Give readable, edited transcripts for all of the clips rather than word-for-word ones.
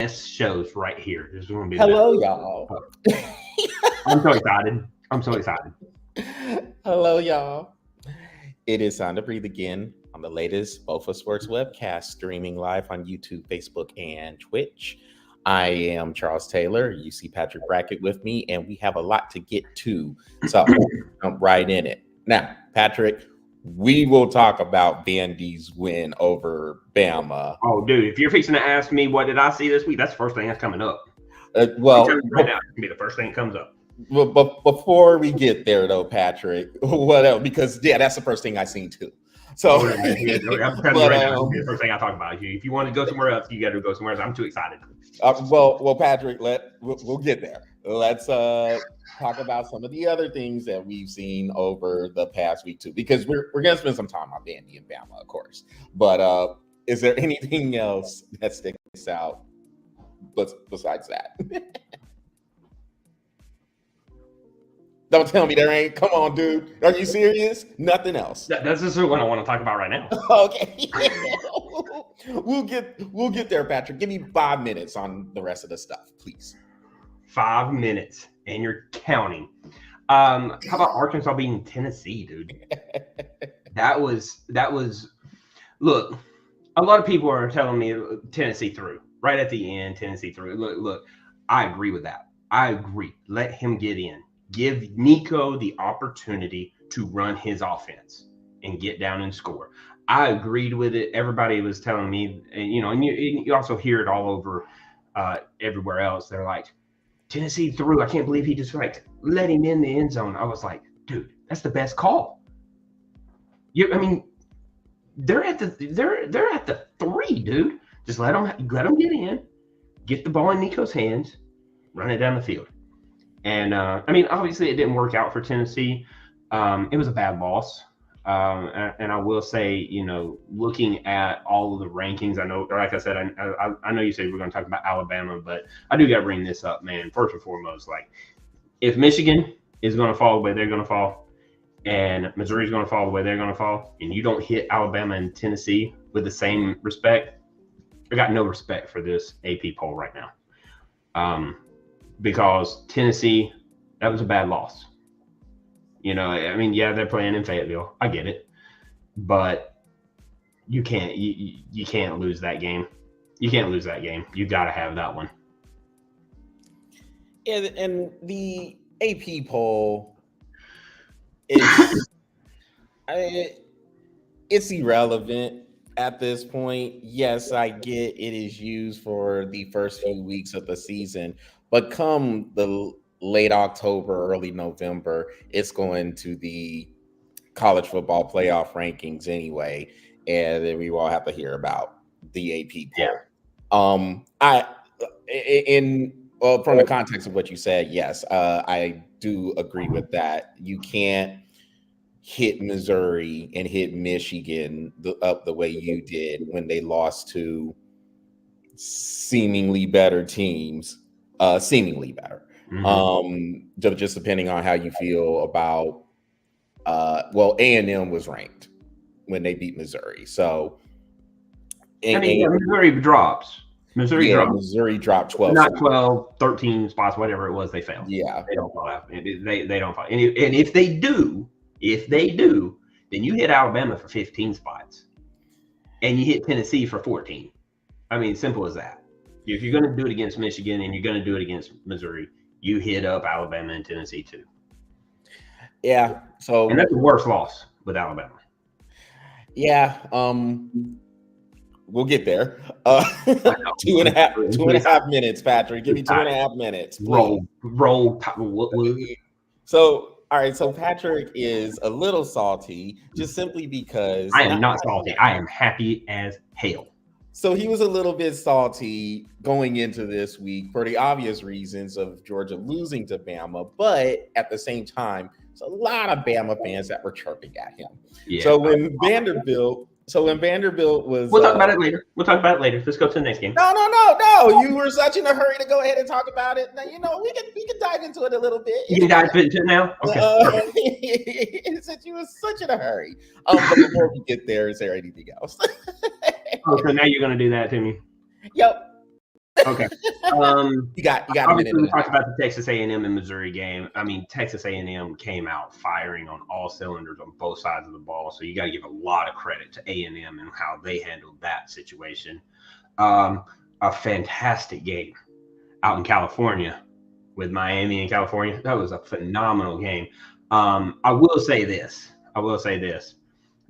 best shows right here. This is going to be the Hello, best. y'all. I'm so excited. I'm so excited. Hello, y'all. It is time to breathe again on the latest BOFA Sports Webcast, streaming live on YouTube, Facebook, and Twitch. I am Charles Taylor. You see Patrick Brackett with me, and we have a lot to get to. So jump right in it. Now, Patrick, we will talk about Vandy's win over Bama. Oh, dude, if you're fixing to ask me what did I see this week, that's the first thing that's coming up. Well, right now, it's going to be the first thing that comes up. Well, but before we get there, though, Patrick, what else? Because that's the first thing I seen too. So, I'm telling you right now, the first thing I talk about. If you want to go somewhere else, you got to go somewhere else. I'm too excited. Well, Patrick, we'll get there. Let's talk about some of the other things that we've seen over the past week too, because we're gonna spend some time on Vandy and Bama, of course. But is there anything else that sticks out besides that? Don't tell me there ain't. Come on, dude. Are you serious? Nothing else. That's just what I want to talk about right now. Okay. We'll get there, Patrick. Give me 5 minutes on the rest of the stuff, please. 5 minutes, and you're counting. How about Arkansas beating Tennessee, dude? That was. Look, a lot of people are telling me Tennessee through right at the end. Tennessee through. Look. I agree with that. I agree. Let him get in. Give Nico the opportunity to run his offense and get down and score. I agreed with it. Everybody was telling me, and you also hear it all over everywhere else. They're like, Tennessee threw. I can't believe he just let him in the end zone. I was like, dude, that's the best call. They're at the 3, dude. Just let them get in, get the ball in Nico's hands, run it down the field. And obviously it didn't work out for Tennessee. It was a bad loss. And I will say, looking at all of the rankings, I know, like I said, I know you said we're going to talk about Alabama, but I do got to bring this up, man. First and foremost, if Michigan is going to fall the way they're going to fall, and Missouri's going to fall the way they're going to fall, and you don't hit Alabama and Tennessee with the same respect, I got no respect for this AP poll right now. Because Tennessee, that was a bad loss. They're playing in Fayetteville. I get it. But you can't lose that game. You can't lose that game. You got to have that one. And the AP poll is it's irrelevant at this point. Yes, I get it is used for the first few weeks of the season, but come the late October, early November, it's going to the college football playoff rankings anyway, and then we will have to hear about the AP poll. From the context of what you said, yes, I do agree with that. You can't hit Missouri and hit Michigan up the way you did when they lost to seemingly better teams. Seemingly better. Mm-hmm. Just depending on how you feel about A&M was ranked when they beat Missouri. So Missouri drops. Missouri dropped 12. Not 12, 13 spots, whatever it was, they failed. Yeah. They don't fall out. They don't fall. And if they do, then you hit Alabama for 15 spots. And you hit Tennessee for 14. Simple as that. If you're going to do it against Michigan and you're going to do it against Missouri, you hit up Alabama and Tennessee too. Yeah. And that's the worst loss with Alabama. Yeah. We'll get there. 2.5 minutes, Patrick. Give me 2.5 minutes. Please. Roll. So, all right. So Patrick is a little salty just simply because I am not salty. I am happy as hell. So he was a little bit salty going into this week for the obvious reasons of Georgia losing to Bama, but at the same time, there's a lot of Bama fans that were chirping at him. Yeah. So when Vanderbilt was, we'll talk about it later. Let's go to the next game. No. You were such in a hurry to go ahead and talk about it. Now we can dive into it a little bit. You can dive into it now. Okay. Since you were such in a hurry. But before we get there, is there anything else? So now you're going to do that to me? Yep. Okay. You got a minute Obviously, and we a talked half. about the Texas A&M and Missouri game. I mean, Texas A&M came out firing on all cylinders on both sides of the ball. So you got to give a lot of credit to A&M and how they handled that situation. A fantastic game out in California with Miami in California. That was a phenomenal game. I will say this.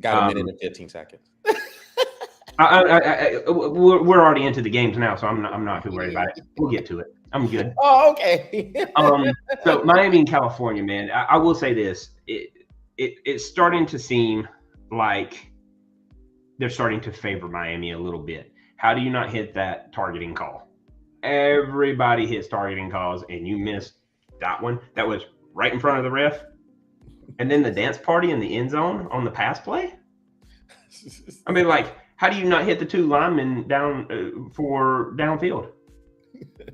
Got a minute and 15 seconds. We're already into the games now, so I'm not too worried about it. We'll get to it. I'm good. Oh, okay. So Miami and California, man. I will say this. It's starting to seem like they're starting to favor Miami a little bit. How do you not hit that targeting call? Everybody hits targeting calls, and you missed that one. That was right in front of the ref. And then the dance party in the end zone on the pass play. I mean, like, how do you not hit the two linemen down for downfield?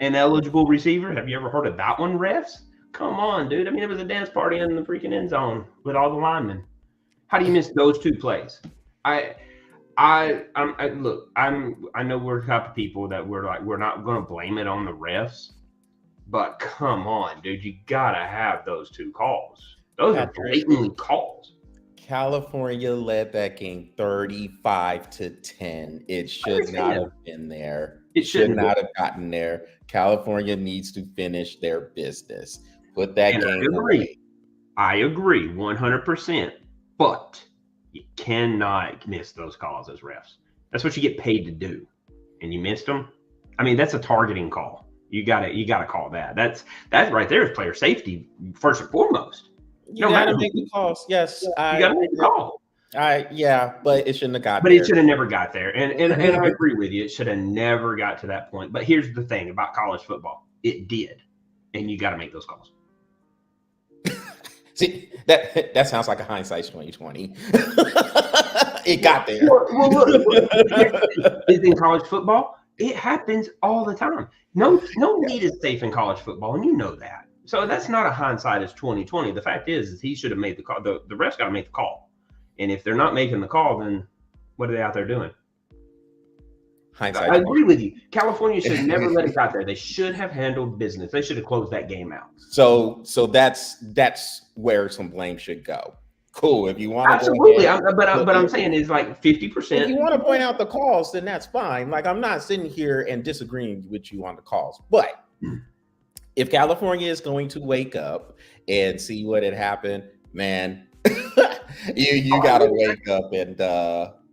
An eligible receiver? Have you ever heard of that one, refs? Come on, dude. I mean, it was a dance party in the freaking end zone with all the linemen. How do you miss those two plays? I know we're the type of people that we're not going to blame it on the refs, but come on, dude, you gotta have those two calls. Those are blatantly calls. California led that game 35-10. It should not have been there. It should not have gotten there. California needs to finish their business. Put that game away. I agree 100%, but you cannot miss those calls as refs. That's what you get paid to do, and you missed them. I mean, that's a targeting call. You gotta call that. That's right there is player safety first and foremost. You gotta make the calls. Yes, you gotta make the call. Yeah, but it shouldn't have got there. But there. It should have never got there. And I agree with you. It should have never got to that point. But here's the thing about college football. It did. And you gotta make those calls. See, that sounds like a hindsight's 2020. It got there. Well, look, it's in college football. It happens all the time. No need is safe in college football, and you know that. So that's not a hindsight as 2020. The fact is he should have made the call. The refs got to make the call. And if they're not making the call, then what are they out there doing? Hindsight. I agree with you. California should have never let it got there. They should have handled business. They should have closed that game out. So that's where some blame should go. Cool. If you want to absolutely, but I'm saying is like 50%. If you want to point out the calls, then that's fine. Like, I'm not sitting here and disagreeing with you on the calls, but if California is going to wake up and see what had happened, man, you gotta wake up and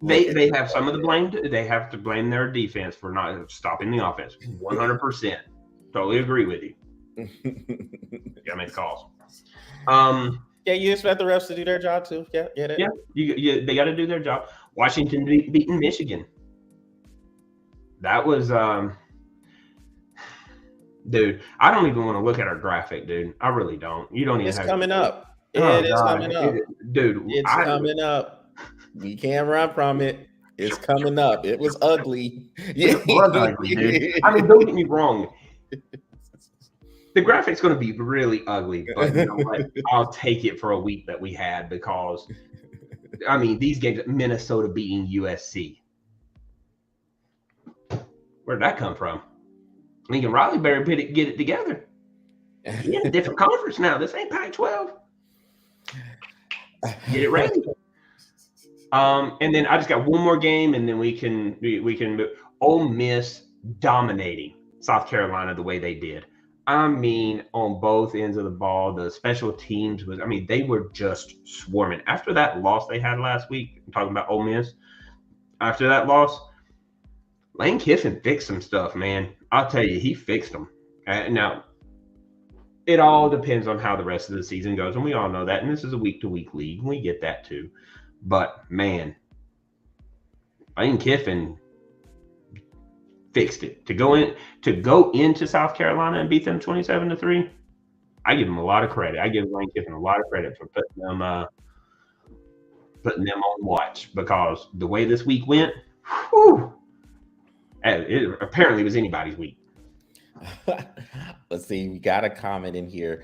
they have some of the blame. They have to blame their defense for not stopping the offense. 100%. Totally agree with you. You gotta make calls. Yeah, you expect the refs to do their job too. Yeah, get it. Yeah, they got to do their job. Washington beating Michigan. That was, dude. I don't even want to look at our graphic, dude. I really don't. You don't even. It's coming up. It is coming up, dude. It's coming up. We can't run from it. It's coming up. It was ugly. It was ugly, dude. I mean, don't get me wrong. The graphic's going to be really ugly, but you know what? I'll take it for a week that we had because, I mean, these games, Minnesota beating USC. Where did that come from? Lincoln Riley better get it together. You're in a different conference now. This ain't Pac-12. Get it ready. And then I just got one more game, and then we can move. Ole Miss dominating South Carolina the way they did. I mean, on both ends of the ball, the special teams they were just swarming. After that loss they had last week, I'm talking about Ole Miss. After that loss, Lane Kiffin fixed some stuff, man. I'll tell you, he fixed them. Now, it all depends on how the rest of the season goes, and we all know that. And this is a week-to-week league. We get that too. But, man, Lane Kiffin fixed it. To go into South Carolina and beat them 27-3, I give him a lot of credit. I give Lane Kiffin a lot of credit for putting them on watch, because the way this week went, it apparently was anybody's week. Let's see. We got a comment in here.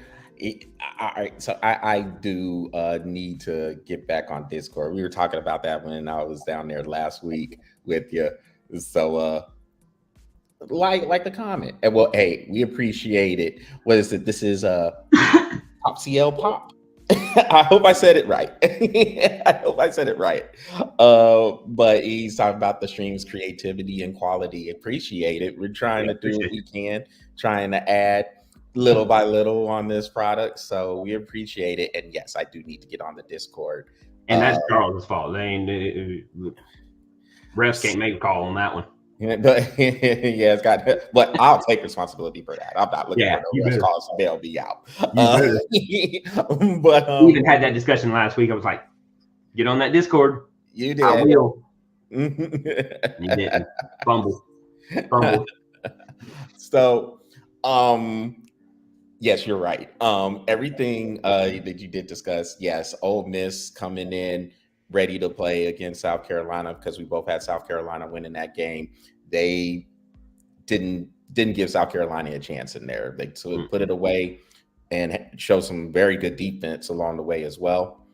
I do need to get back on Discord. We were talking about that when I was down there last week with you. So like the comment. And well, hey, we appreciate it. What is it? This is Pop CL Pop. I hope I said it right. I hope I said it right. But he's talking about the stream's creativity and quality. Appreciate it. We're trying to do what we can, trying to add little by little on this product. So we appreciate it. And yes, I do need to get on the Discord. And that's Charles' fault. They ain't refs can't make a call on that one. But yeah, it's got. But I'll take responsibility for that. I'm not looking for no refs calls to bail me out. But we even had that discussion last week. I was like, "Get on that Discord." You did. I will. You didn't. Fumble. So, yes, you're right. Everything that you did discuss, yes, Ole Miss coming in ready to play against South Carolina, because we both had South Carolina winning that game. They didn't give South Carolina a chance in there. They put it away and show some very good defense along the way as well.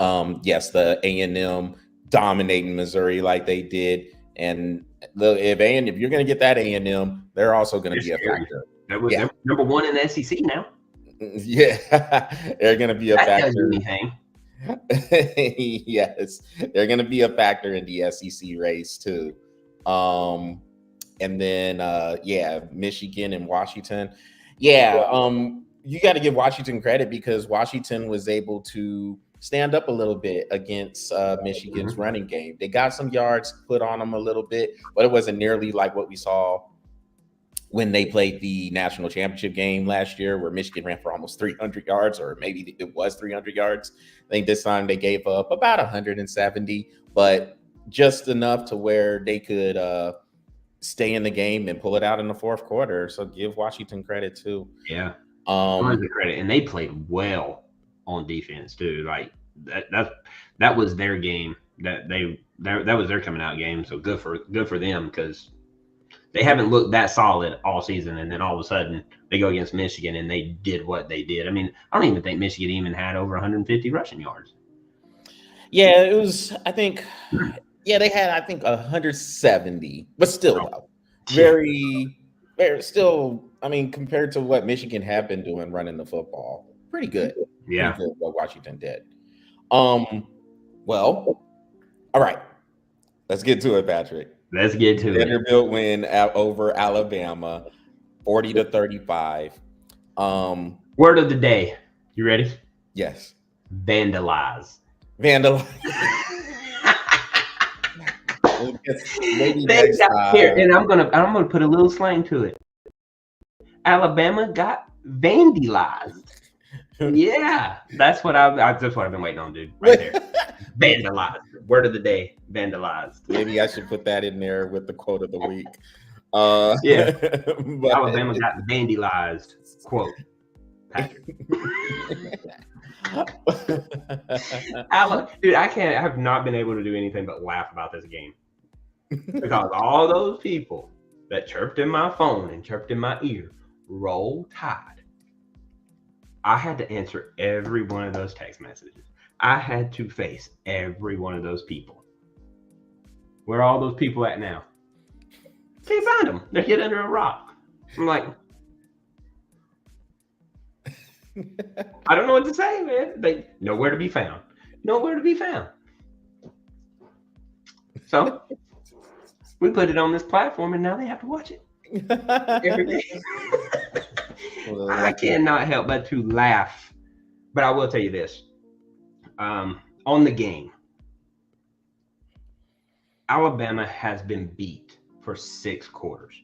Yes, the A&M dominating Missouri like they did, and if you're going to get that A&M, they're also going to be a factor. They're number one in the SEC now. Yeah, they're going to be a factor. Yes, they're going to be a factor in the SEC race too. And then Michigan and Washington. You got to give Washington credit, because Washington was able to stand up a little bit against Michigan's running game. They got some yards put on them a little bit, but it wasn't nearly like what we saw when they played the national championship game last year, where Michigan ran for almost 300 yards, or maybe it was 300 yards. I think this time they gave up about 170, but just enough to where they could stay in the game and pull it out in the fourth quarter. So give Washington credit too. Yeah, tons of credit, and they played well on defense too. Like that was their game. That was their coming out game. So good for them, because they haven't looked that solid all season, and then all of a sudden they go against Michigan and they did what they did. I mean, I don't even think Michigan even had over 150 rushing yards. Yeah, it was. I think. Yeah, they had 170, but still though, very still. I mean, compared to what Michigan have been doing running the football, pretty good. Yeah, pretty good what Washington did. Well, all right, let's get to it, Patrick. Let's get to it. Vanderbilt win over Alabama, 40-35. Word of the day. You ready? Yes. Vandalize. Maybe next time. Here, and I'm gonna put a little slang to it. Alabama got vandalized. Yeah, that's what I've been waiting on, dude. Right there. Vandalized. Word of the day. Vandalized. Maybe I should put that in there with the quote of the week. Yeah. But Alabama got vandalized. Quote. Patrick. Dude, I have not been able to do anything but laugh about this game, because all those people that chirped in my phone and chirped in my ear, Roll Tide. I had to answer every one of those text messages. I had to face every one of those people. Where are all those people at now? Can't find them. They're hid under a rock. I'm like, I don't know what to say, man. They nowhere to be found. Nowhere to be found. So we put it on this platform, and now they have to watch it every day. I cannot help but to laugh. But I will tell you this. On the game, Alabama has been beat for 6 quarters.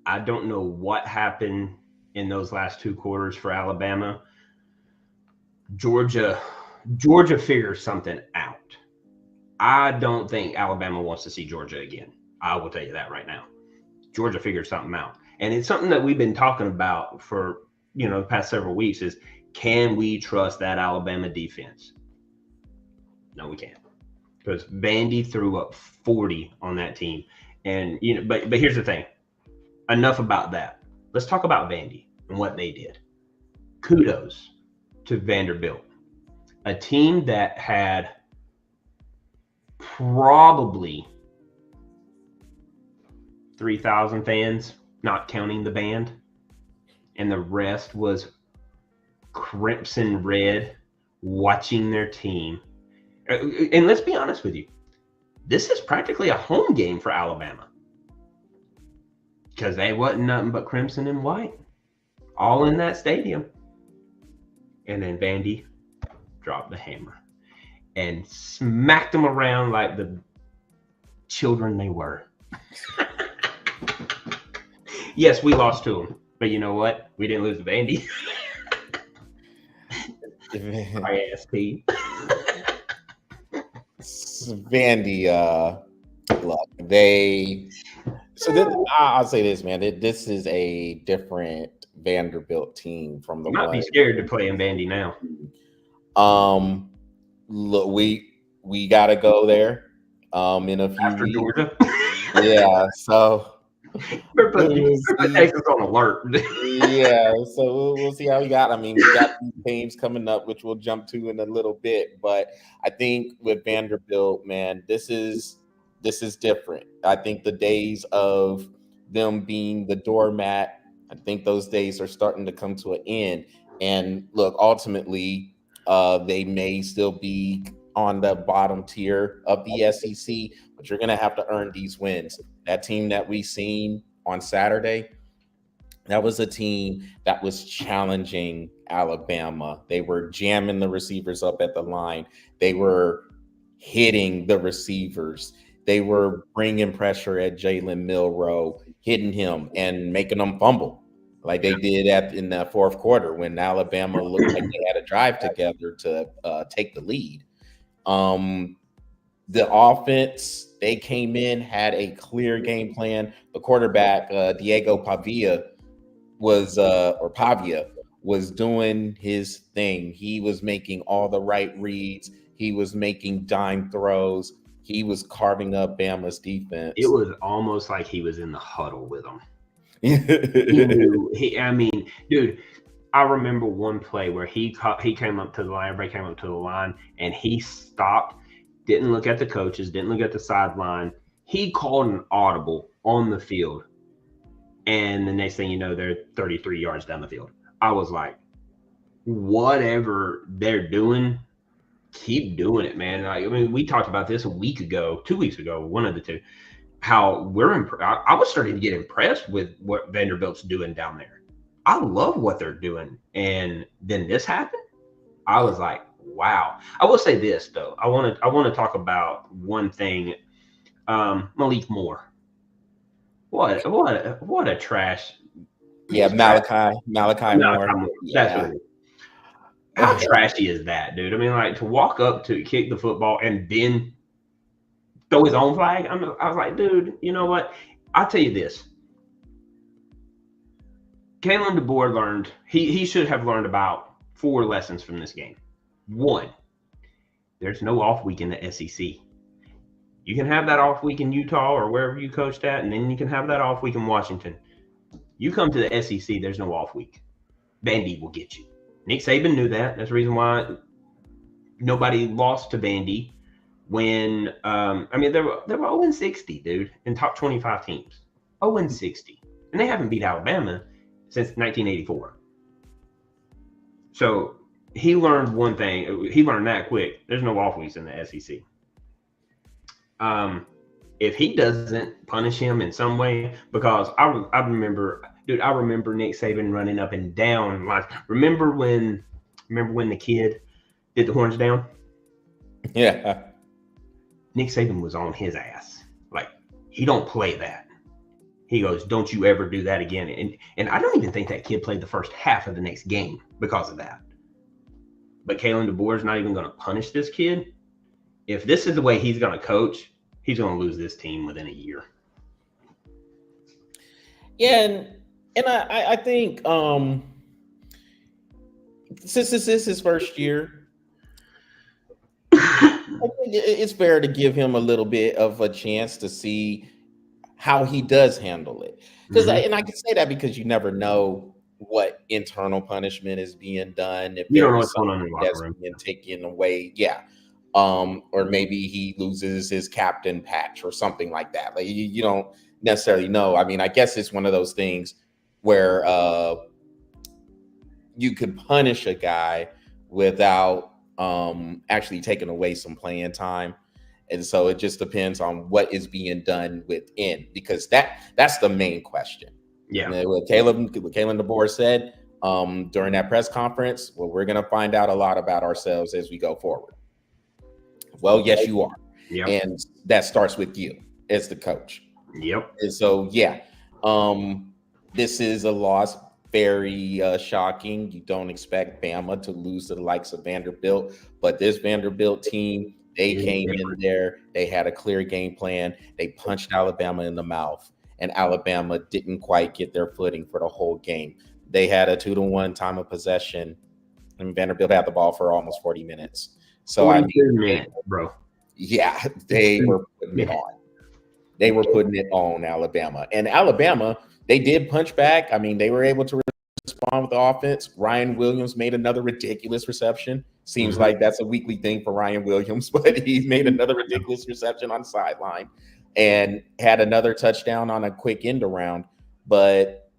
I don't know what happened in those last 2 quarters for Alabama. Georgia figures something out. I don't think Alabama wants to see Georgia again. I will tell you that right now. Georgia figured something out. And it's something that we've been talking about for, the past several weeks is, can we trust that Alabama defense? No, we can't. Because Vandy threw up 40 on that team. And, but here's the thing. Enough about that. Let's talk about Vandy and what they did. Kudos to Vanderbilt, a team that had probably 3,000 fans, not counting the band, and the rest was crimson red watching their team. And let's be honest with you, this is practically a home game for Alabama because they wasn't nothing but crimson and white all in that stadium. And then Vandy dropped the hammer and smacked them around like the children they were. Yes, we lost to them, but you know what? We didn't lose to Vandy. ISP. Vandy, look, I'll say this, man. This is a different Vanderbilt team from the You might be scared to play in Vandy now. Look, we gotta go there. In a few after weeks. Georgia. Yeah, so We're putting Texas on alert. Yeah, so we'll see how we got. I mean, we got these games coming up, which we'll jump to in a little bit. But I think with Vanderbilt, man, this is different. I think the days of them being the doormat, I think those days are starting to come to an end. And look, ultimately, they may still be on the bottom tier of the SEC, but you're going to have to earn these wins. That team that we seen on Saturday, that was a team that was challenging Alabama. They were jamming the receivers up at the line. They were hitting the receivers. They were bringing pressure at Jalen Milroe, hitting him and making them fumble like they did in the fourth quarter when Alabama looked like they had a drive together to take the lead. The offense, they came in, had a clear game plan. The quarterback, Diego Pavia, was doing his thing. He was making all the right reads. He was making dime throws. He was carving up Bama's defense. It was almost like he was in the huddle with them. He knew. Dude, I remember one play where he came up to the line, everybody came up to the line, and he stopped, didn't look at the coaches, didn't look at the sideline. He called an audible on the field. And the next thing you know, they're 33 yards down the field. I was like, whatever they're doing, keep doing it, man. We talked about this 2 weeks ago, one of the two, how I was starting to get impressed with what Vanderbilt's doing down there. I love what they're doing. And then this happened. I was like, wow. I will say this though. I want to talk about one thing. Malik Moore. What a trash. Yeah, Malachi Moore. That's what it is. How trashy is that, dude? I mean, like to walk up to kick the football and then throw his own flag. I was like, dude, you know what? I'll tell you this. Kalen DeBoer learned, he should have learned about 4 lessons from this game. 1, there's no off week in the SEC. You can have that off week in Utah or wherever you coached at, and then you can have that off week in Washington. You come to the SEC, there's no off week. Vandy will get you. Nick Saban knew that. That's the reason why nobody lost to Vandy when, they were 0-60, dude, in top 25 teams. 0-60. And they haven't beat Alabama since 1984. So he learned one thing. He learned that quick. There's no off weeks in the SEC. If he doesn't punish him in some way, because I remember Nick Saban running up and down lines. Remember when the kid did the horns down? Yeah. Nick Saban was on his ass. Like, he don't play that. He goes, don't you ever do that again. And I don't even think that kid played the first half of the next game because of that. But Kalen DeBoer's not even going to punish this kid. If this is the way he's going to coach, he's going to lose this team within a year. Yeah, and I think since this is his first year, I think it's fair to give him a little bit of a chance to see how he does handle it. Because and I can say that because you never know what internal punishment is being done. If you don't know what's going on in the locker room, being taken away, yeah. Or maybe he loses his captain patch or something like that. Like you don't necessarily know. I mean, I guess it's one of those things where you could punish a guy without actually taking away some playing time. And so it just depends on what is being done within, because that's the main question. Yeah. And what Kalen DeBoer said during that press conference, well, we're going to find out a lot about ourselves as we go forward. Well, yes, you are. Yep. And that starts with you as the coach. Yep. And so, yeah, this is a loss. Very shocking. You don't expect Bama to lose to the likes of Vanderbilt, but this Vanderbilt team, they came in there. They had a clear game plan. They punched Alabama in the mouth, and Alabama didn't quite get their footing for the whole game. They had a 2-1 time of possession, and Vanderbilt had the ball for almost 40 minutes. So I mean, bro. Yeah, they were putting it on. They were putting it on Alabama, and Alabama, they did punch back. I mean, they were able to respond with the offense. Ryan Williams made another ridiculous reception. Seems like that's a weekly thing for Ryan Williams, but he made another ridiculous reception on the sideline and had another touchdown on a quick end around. But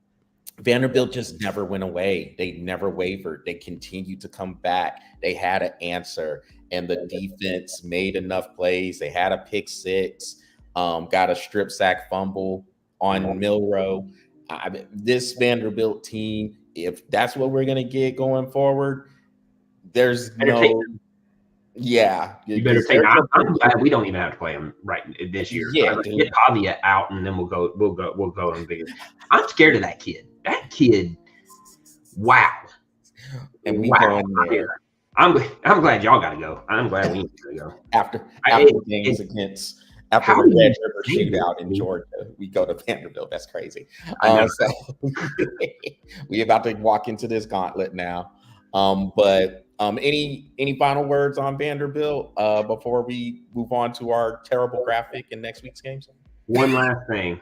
Vanderbilt just never went away. They never wavered. They continued to come back. They had an answer, and the defense made enough plays. They had a pick six, got a strip sack fumble on Milrow. This Vanderbilt team, if that's what we're going to get going forward, there's you better take. I'm glad we don't even have to play them right this year. Yeah, get Pavia out, and then we'll go and bigger. I'm scared of that kid. That kid, wow. And we go in there. I'm glad y'all got to go. I'm glad we got to go after games against. After the Red River shootout in Georgia, we go to Vanderbilt. That's crazy. So we about to walk into this gauntlet now. But any final words on Vanderbilt before we move on to our terrible graphic in next week's games? One last thing.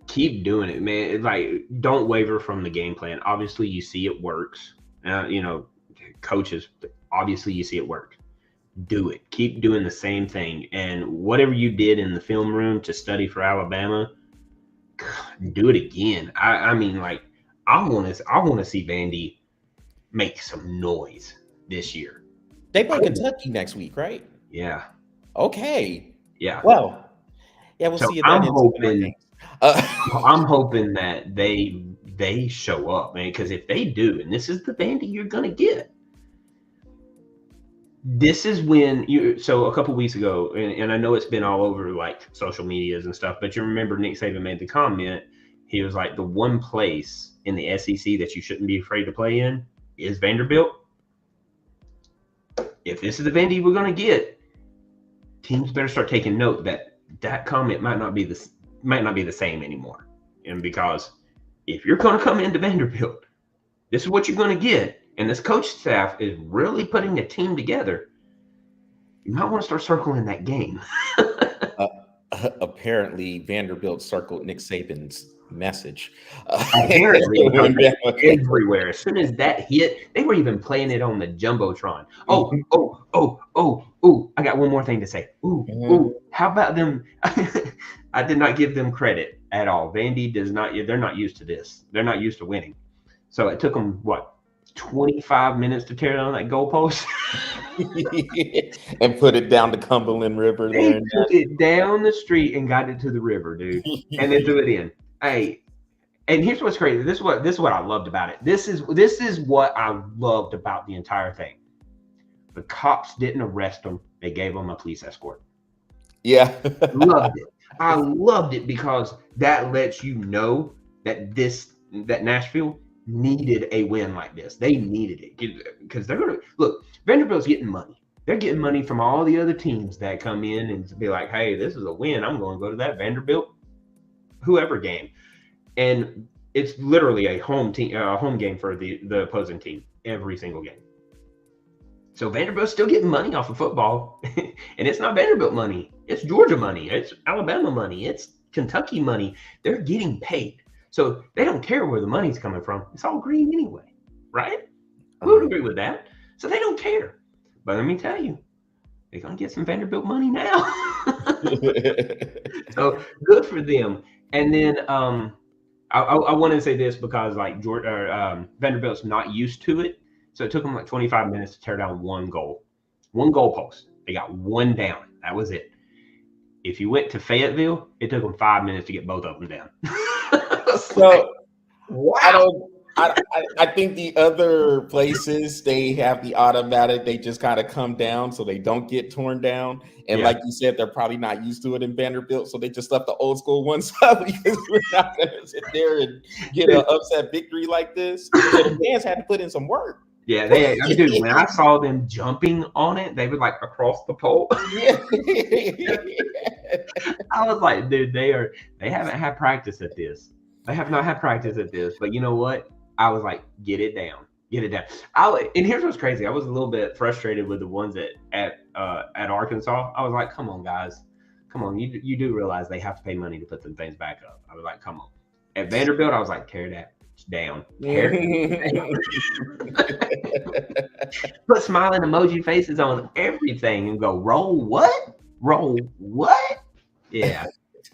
Keep doing it, man. It's like, don't waver from the game plan. Obviously, you see it works. Coaches, obviously you see it work. Do it. Keep doing the same thing. And whatever you did in the film room to study for Alabama, do it again. I mean, like, I want to see Vandy make some noise this year. They play Kentucky next week, right? Yeah. Okay. Yeah. Well, yeah, we'll see you then. I'm hoping that they show up, man, because if they do, and this is the Vandy you're gonna get. This is when so a couple weeks ago, and I know it's been all over like social medias and stuff, but you remember Nick Saban made the comment. He was like, the one place in the SEC that you shouldn't be afraid to play in is Vanderbilt. If this is the Vandy we're going to get, teams better start taking note that comment might not be the same anymore. And because if you're going to come into Vanderbilt, this is what you're going to get. And this coach staff is really putting a team together. You might want to start circling that game. Apparently, Vanderbilt circled Nick Saban's message. Apparently, everywhere. As soon as that hit, they were even playing it on the Jumbotron. I got one more thing to say. How about them? I did not give them credit at all. Vandy does not. They're not used to this. They're not used to winning. So it took them, 25 minutes to tear down that goalpost? And put it down the Cumberland River. They took it down the street and got it to the river, dude. And then threw it in. Hey, and here's what's crazy. This is what I loved about it. This is what I loved about the entire thing. The cops didn't arrest them. They gave them a police escort. Yeah. Loved it. I loved it because that lets you know that Nashville needed a win like this. They needed it because they're gonna look. Vanderbilt's getting money. They're getting money from all the other teams that come in and be like, "Hey, this is a win. I'm going to go to that Vanderbilt whoever game," and it's literally a home game for the opposing team every single game. So Vanderbilt's still getting money off of football, and it's not Vanderbilt money. It's Georgia money. It's Alabama money. It's Kentucky money. They're getting paid. So they don't care where the money's coming from. It's all green anyway, right? We would agree with that. So they don't care. But let me tell you, they're going to get some Vanderbilt money now. So good for them. And then I want to say this because like Vanderbilt's not used to it, so it took them like 25 minutes to tear down one goal post. They got one down. That was it. If you went to Fayetteville, it took them 5 minutes to get both of them down. So wow. I think the other places they have the automatic, they just kind of come down so they don't get torn down. And like you said, they're probably not used to it in Vanderbilt, so they just left the old school one side because we're not going to sit there and get an upset victory like this. So the fans had to put in some work. Yeah, dude, when I saw them jumping on it, they were like across the pole. I was like, dude, they haven't had practice at this. They have not had practice at this. But you know what? I was like, get it down. And here's what's crazy. I was a little bit frustrated with the ones at Arkansas. I was like, come on, guys. Come on. You do realize they have to pay money to put them things back up. I was like, come on. At Vanderbilt, I was like, tear that down. Put smiling emoji faces on everything and go, roll what? Yeah.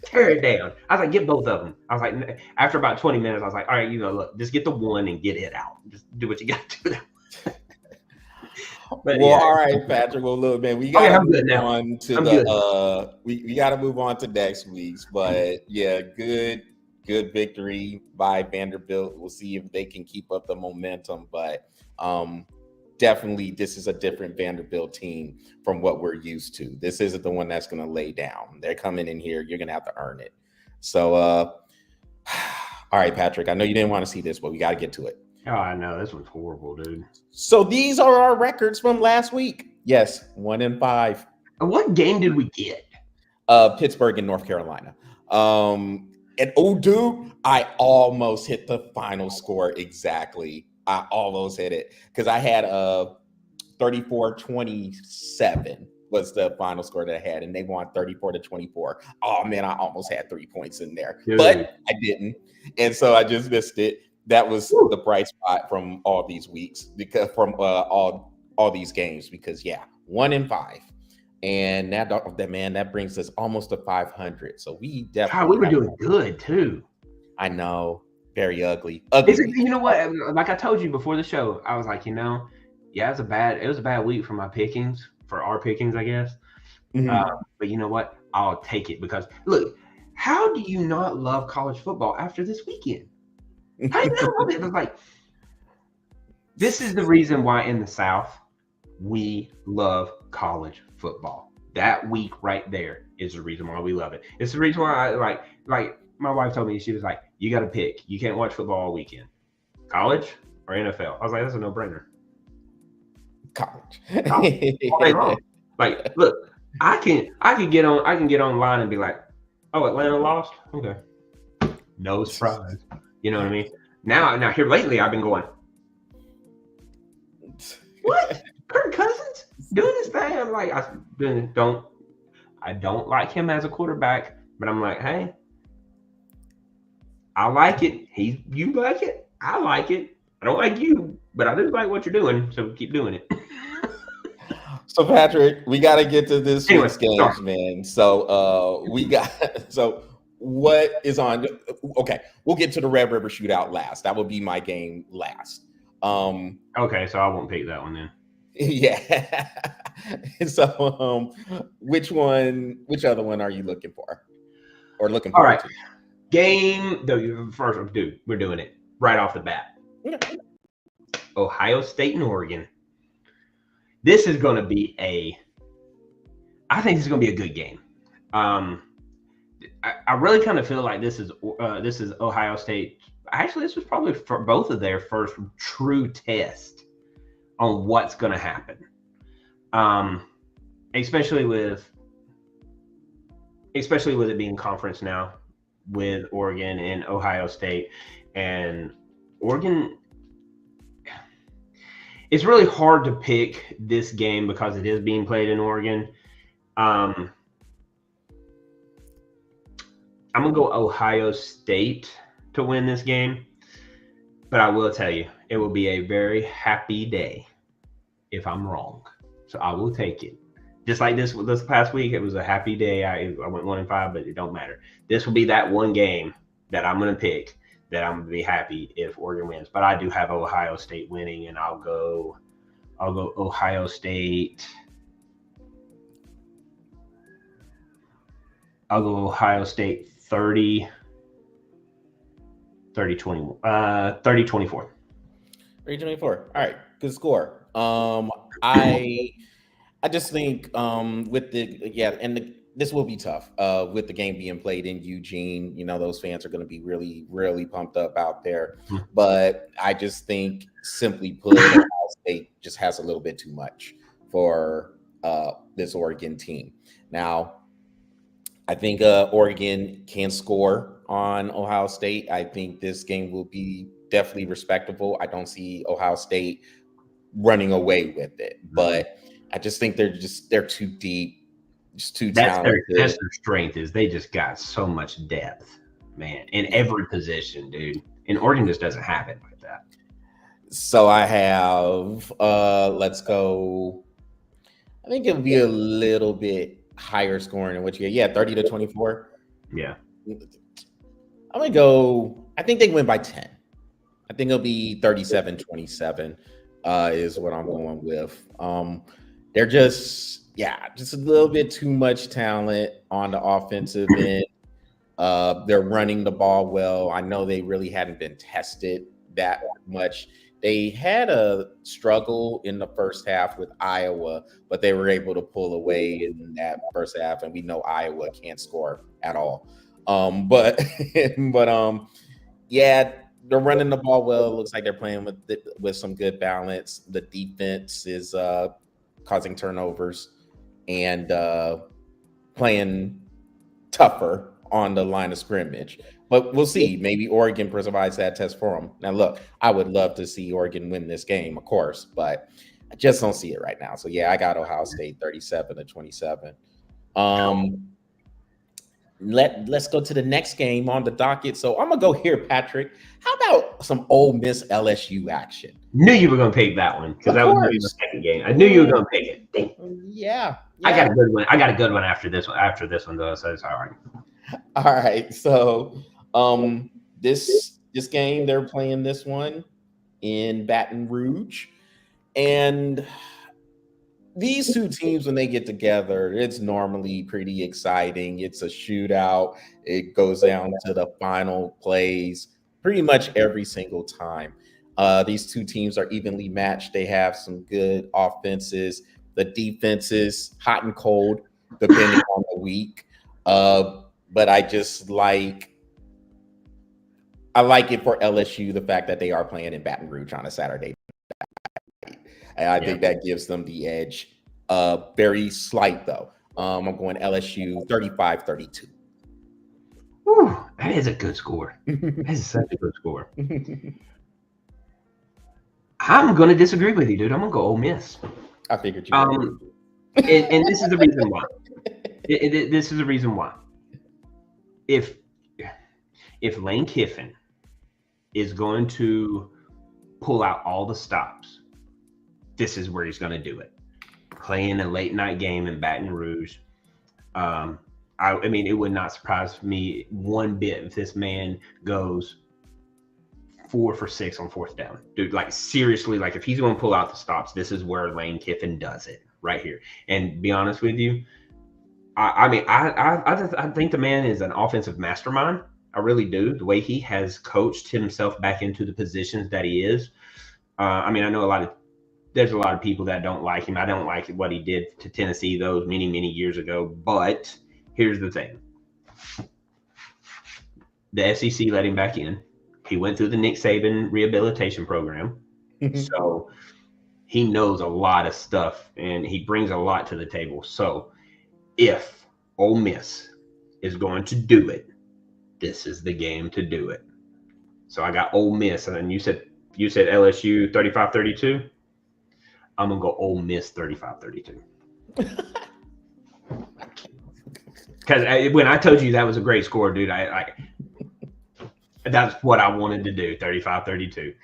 Tear it down. I was like, get both of them. I was like, after about 20 minutes, I was like, all right, look, just get the one and get it out. Just do what you got to do. But, all right, Patrick. Well, look, man, we got to move on to we got to move on to next week's. But yeah, good victory by Vanderbilt. We'll see if they can keep up the momentum. But definitely, this is a different Vanderbilt team from what we're used to. This isn't the one that's going to lay down. They're coming in here. You're going to have to earn it. So, all right, Patrick, I know you didn't want to see this, but we got to get to it. Oh, I know. This one's horrible, dude. So these are our records from last week. Yes, 1-5. What game did we get? Pittsburgh and North Carolina. And dude, I almost hit the final score exactly. I almost hit it because I had 34-27 was the final score that I had, and they won 34-24. Oh man, I almost had 3 points in there, but I didn't, and so I just missed it. That was the bright spot from all these weeks because from all these games because 1-5, and that brings us almost to 500. So we definitely we were doing good too. I know. Very ugly. You know what? Like I told you before the show, I was like, it was a bad week for my pickings, for our pickings, I guess. Mm-hmm. But you know what? I'll take it because look, how do you not love college football after this weekend? I know it was like this is the reason why in the South we love college football. That week right there is the reason why we love it. It's the reason why I like my wife told me, she was like, you got to pick. You can't watch football all weekend. College or NFL? I was like, that's a no-brainer. College. All day long. Like, look, I can get online and be like, oh, Atlanta lost? Okay. No surprise. You know what I mean? Now here lately I've been going, what? Kirk Cousins doing this thing? I'm like, I don't like him as a quarterback, but I'm like, hey, I like it. You like it? I like it. I don't like you, but I do like what you're doing, so keep doing it. So Patrick, we got to get to this week's games, man. So so what is on? Okay, we'll get to the Red River Shootout last. That will be my game last. Okay, so I won't pick that one then. Yeah. So which other one are you looking for? Or looking forward All right. to? Game, first, dude, we're doing it right off the bat. Okay. Ohio State and Oregon. This is going to be I think this is going to be a good game. I really kind of feel like this is Ohio State. Actually, this was probably for both of their first true test on what's going to happen. Especially with it being conference now, with Oregon and Ohio State. And Oregon, it's really hard to pick this game because it is being played in Oregon. I'm going to go Ohio State to win this game. But I will tell you, it will be a very happy day if I'm wrong. So I will take it. Just like this past week, it was a happy day. I went 1-5, but it don't matter. This will be that one game that I'm going to pick that I'm going to be happy if Oregon wins. But I do have Ohio State winning, and I'll go Ohio State. I'll go Ohio State 30 20 30-24. 30-24. All right, good score. I just think with this will be tough with the game being played in Eugene. You know, those fans are going to be really, really pumped up out there. But I just think, simply put, Ohio State just has a little bit too much for this Oregon team. Now, I think Oregon can score on Ohio State. I think this game will be definitely respectable. I don't see Ohio State running away with it, but I just think they're too deep, just too talented. That's their strength, is they just got so much depth, man, in every position, dude. And Oregon just doesn't have it like that. So I have let's go. I think it'll be a little bit higher scoring than what you get. Yeah, 30-24. Yeah. I'm gonna go. I think they win by 10. I think it'll be 37-27 is what I'm going with. They're just a little bit too much talent on the offensive end. They're running the ball well. I know they really hadn't been tested that much. They had a struggle in the first half with Iowa, but they were able to pull away in that first half, and we know Iowa can't score at all. But they're running the ball well. It looks like they're playing with some good balance. The defense is causing turnovers and playing tougher on the line of scrimmage. But we'll see. Maybe Oregon provides that test for them. Now, look, I would love to see Oregon win this game, of course, but I just don't see it right now. So, yeah, I got Ohio State 37-27. Let's go to the next game on the docket. So I'm gonna go here, Patrick. How about some Ole Miss LSU action? Knew you were gonna pick that one because that was the second game. I knew you were gonna pick it. Dang. Yeah. I got a good one. I got a good one after this one. After this one, though, so it's all right. All right. So, this game, they're playing this one in Baton Rouge, and these two teams, when they get together, it's normally pretty exciting. It's a shootout. It goes down to the final plays pretty much every single time. These two teams are evenly matched. They have some good offenses. The defenses, hot and cold, depending on the week. But I like it for LSU, the fact that they are playing in Baton Rouge on a Saturday. And I think that gives them the edge. Very slight, though. I'm going LSU 35-32. Whew, that is a good score. That is such a good score. I'm going to disagree with you, dude. I'm going to go Ole Miss. I figured you would. And this is the reason why. This is the reason why. If Lane Kiffin is going to pull out all the stops, this is where he's going to do it. Playing a late night game in Baton Rouge. I mean, it would not surprise me one bit if this man goes 4 for 6 on fourth down. Dude, like seriously, like if he's going to pull out the stops, this is where Lane Kiffin does it right here. And be honest with you, I think the man is an offensive mastermind. I really do. The way he has coached himself back into the positions that he is. I mean, I know there's a lot of people that don't like him. I don't like what he did to Tennessee those many, many years ago. But here's the thing. The SEC let him back in. He went through the Nick Saban rehabilitation program. So he knows a lot of stuff, and he brings a lot to the table. So if Ole Miss is going to do it, this is the game to do it. So I got Ole Miss, and then you said LSU 35-32. I'm gonna go Ole Miss 35-32. Because when I told you that was a great score, dude, That's what I wanted to do, 35-32.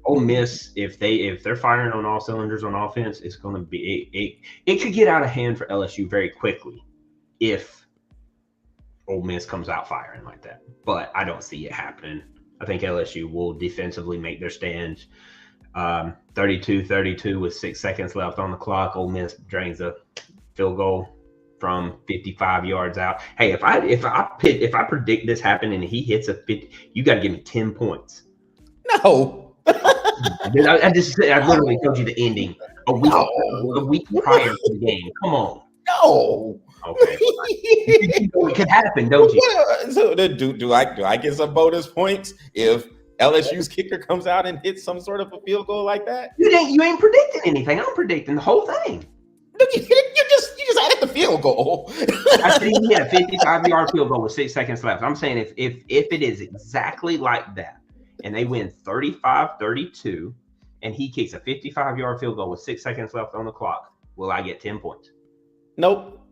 Ole Miss, if they're firing on all cylinders on offense, it's going to be it could get out of hand for LSU very quickly if Ole Miss comes out firing like that. But I don't see it happening. I think LSU will defensively make their stands. 32-32 with 6 seconds left on the clock. Ole Miss drains a field goal from 55 yards out. Hey, if I predict this happening and he hits a 50, you got to give me 10 points. No. I literally told you the ending a week prior to the game. Come on. No. Okay. It could happen, don't you? So do I get some bonus points if LSU's kicker comes out and hits some sort of a field goal like that? You ain't predicting anything. I'm predicting the whole thing. You just added the field goal. I said he hit a 55-yard field goal with 6 seconds left. I'm saying if it is exactly like that and they win 35-32 and he kicks a 55-yard field goal with 6 seconds left on the clock, will I get 10 points? Nope.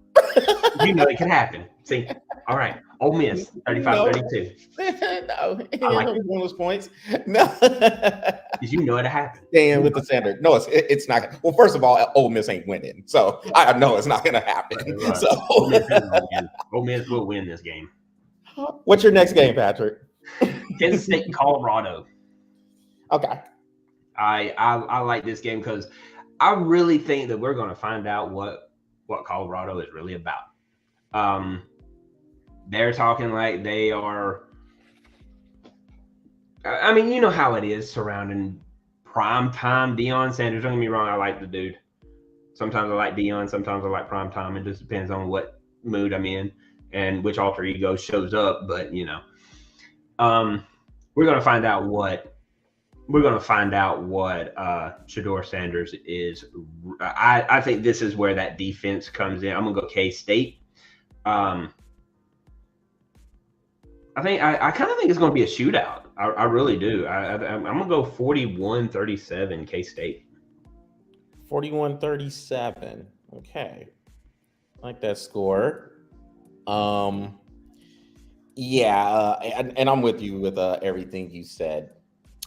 You know it can happen. See, all right. Ole Miss 35-32. No, I like bonus points. No, because you know it happened. Staying with the standard. No, it's not. Well, first of all, Ole Miss ain't winning, so I know it's not going to happen. Right. So Ole Miss will win this game. What's your next game, Patrick? Kansas State and Colorado. Okay. I like this game because I really think that we're going to find out what Colorado is really about. They're talking like they are. I mean, you know how it is surrounding prime time Deion Sanders. Don't get me wrong, I like the dude. Sometimes I like Deion, sometimes I like prime time. It just depends on what mood I'm in and which alter ego shows up. But we're gonna find out what Shedeur Sanders is. I think this is where that defense comes in. I'm gonna go K-State. I kind of think it's going to be a shootout. I really do. I'm going to go 41-37 K-State. 41-37. Okay. I like that score. Yeah, and I'm with you with everything you said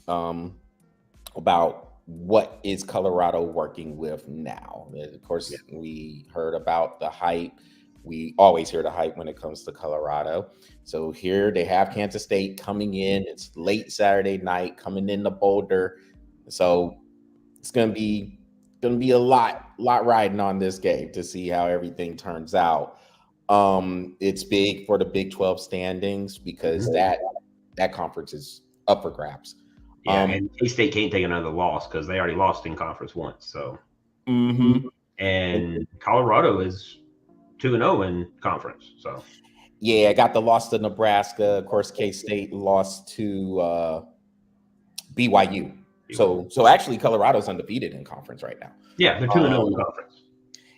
about what is Colorado working with now. Of course, we heard about the hype. We always hear the hype when it comes to Colorado. So here they have Kansas State coming in. It's late Saturday night coming into Boulder. So it's gonna be a lot riding on this game to see how everything turns out. It's big for the Big 12 standings because that conference is up for grabs. Yeah, and K-State can't take another loss because they already lost in conference once. So, and Colorado is 2-0 in conference. So, yeah, I got the loss to Nebraska. Of course, K-State lost to BYU. So actually, Colorado's undefeated in conference right now. Yeah, they're 2-0 in conference.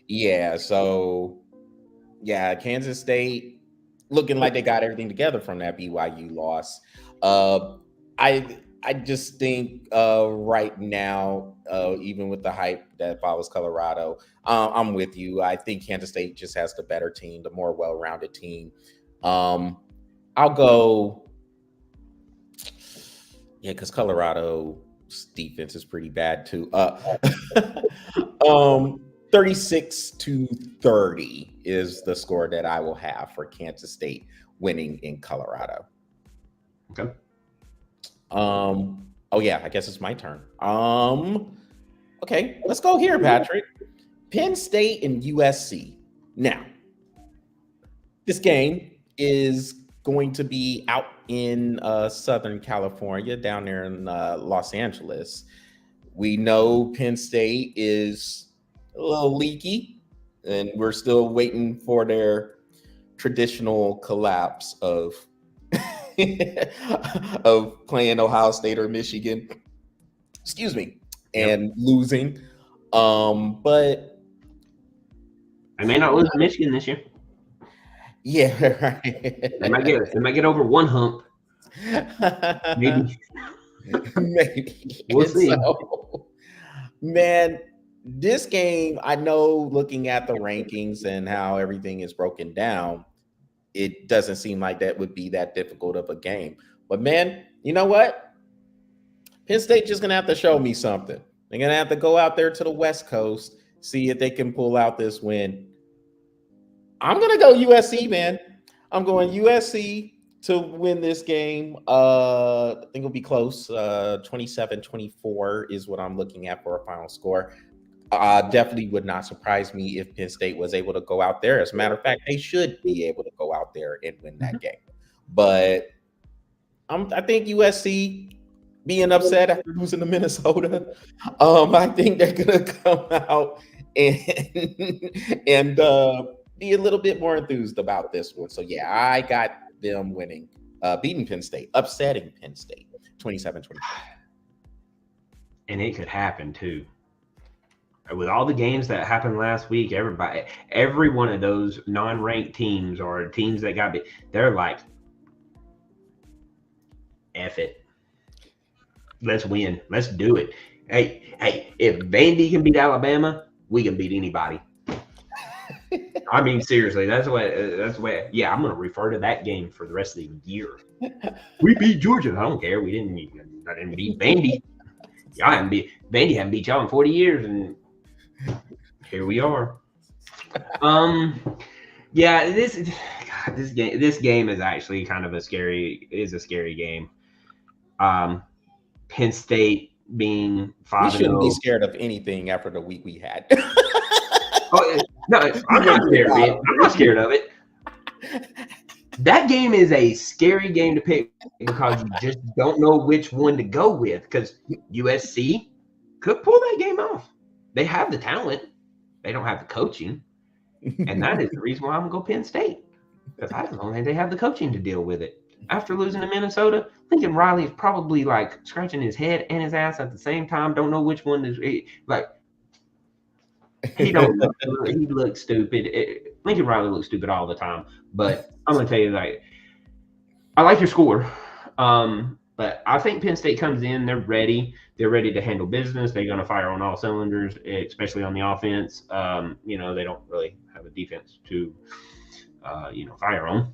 Yeah, so Kansas State looking like they got everything together from that BYU loss. I just think right now, even with the hype that follows Colorado, I'm with you. I think Kansas State just has the better team, the more well-rounded team. I'll go, because Colorado's defense is pretty bad too. 36-30 is the score that I will have for Kansas State winning in Colorado. Okay. Oh yeah, I guess it's my turn. Okay, let's go here, Patrick. Penn State and USC. Now, this game is going to be out in Southern California, down there in Los Angeles. We know Penn State is a little leaky, and we're still waiting for their traditional collapse of of playing Ohio State or Michigan, and losing. But I may not lose to Michigan this year. Yeah, right. They might get over one hump. Maybe. We'll see. So, man, this game, I know looking at the rankings and how everything is broken down, it doesn't seem like that would be that difficult of a game. But man, you know what? Penn State just gonna have to show me something. They're gonna have to go out there to the West Coast, see if they can pull out this win. I'm gonna go USC, man. I'm going USC to win this game. I think it'll be close. 27-24 is what I'm looking at for a final score. Definitely would not surprise me if Penn State was able to go out there. As a matter of fact, they should be able to go out there and win that game. But I think USC being upset after losing to Minnesota, I think they're gonna come out and be a little bit more enthused about this one. So yeah, I got them winning, beating Penn State, upsetting Penn State, 27-24. And it could happen too. With all the games that happened last week, every one of those non-ranked teams or teams that got beat, they're like, F it. Let's win. Let's do it. Hey, if Vandy can beat Alabama, we can beat anybody. I mean, seriously, that's the way. Yeah, I'm going to refer to that game for the rest of the year. We beat Georgia. I don't care. I didn't beat Vandy. Vandy haven't beat y'all in 40 years, and here we are. Yeah, this game is actually kind of a scary game. Penn State being 5-0. We shouldn't be scared of anything after the week we had. No, I'm not scared of it. I'm not scared of it. That game is a scary game to pick because you just don't know which one to go with, because USC could pull that game off. They have the talent. They don't have the coaching. And that is the reason why I'm going to go Penn State, because I don't think they have the coaching to deal with it. After losing to Minnesota, Lincoln Riley is probably like scratching his head and his ass at the same time. Don't know which one is like. He looks stupid. Lincoln Riley looks stupid all the time. But I'm gonna tell you, like, I like your score. But I think Penn State comes in. They're ready. They're ready to handle business. They're gonna fire on all cylinders, especially on the offense. They don't really have a defense to, fire on.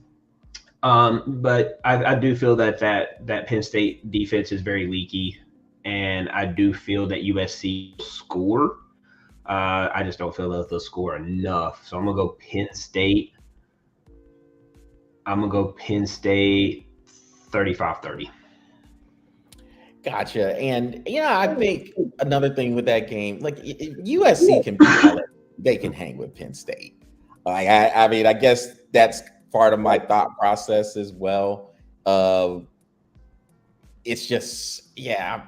But I do feel that Penn State defense is very leaky, and I do feel that USC score. I just don't feel that they'll score enough. So I'm going to go Penn State. I'm going to go Penn State 35-30. Gotcha. And yeah, I think another thing with that game, like USC can be they can hang with Penn State. I mean, I guess that's part of my thought process as well. It's just, yeah,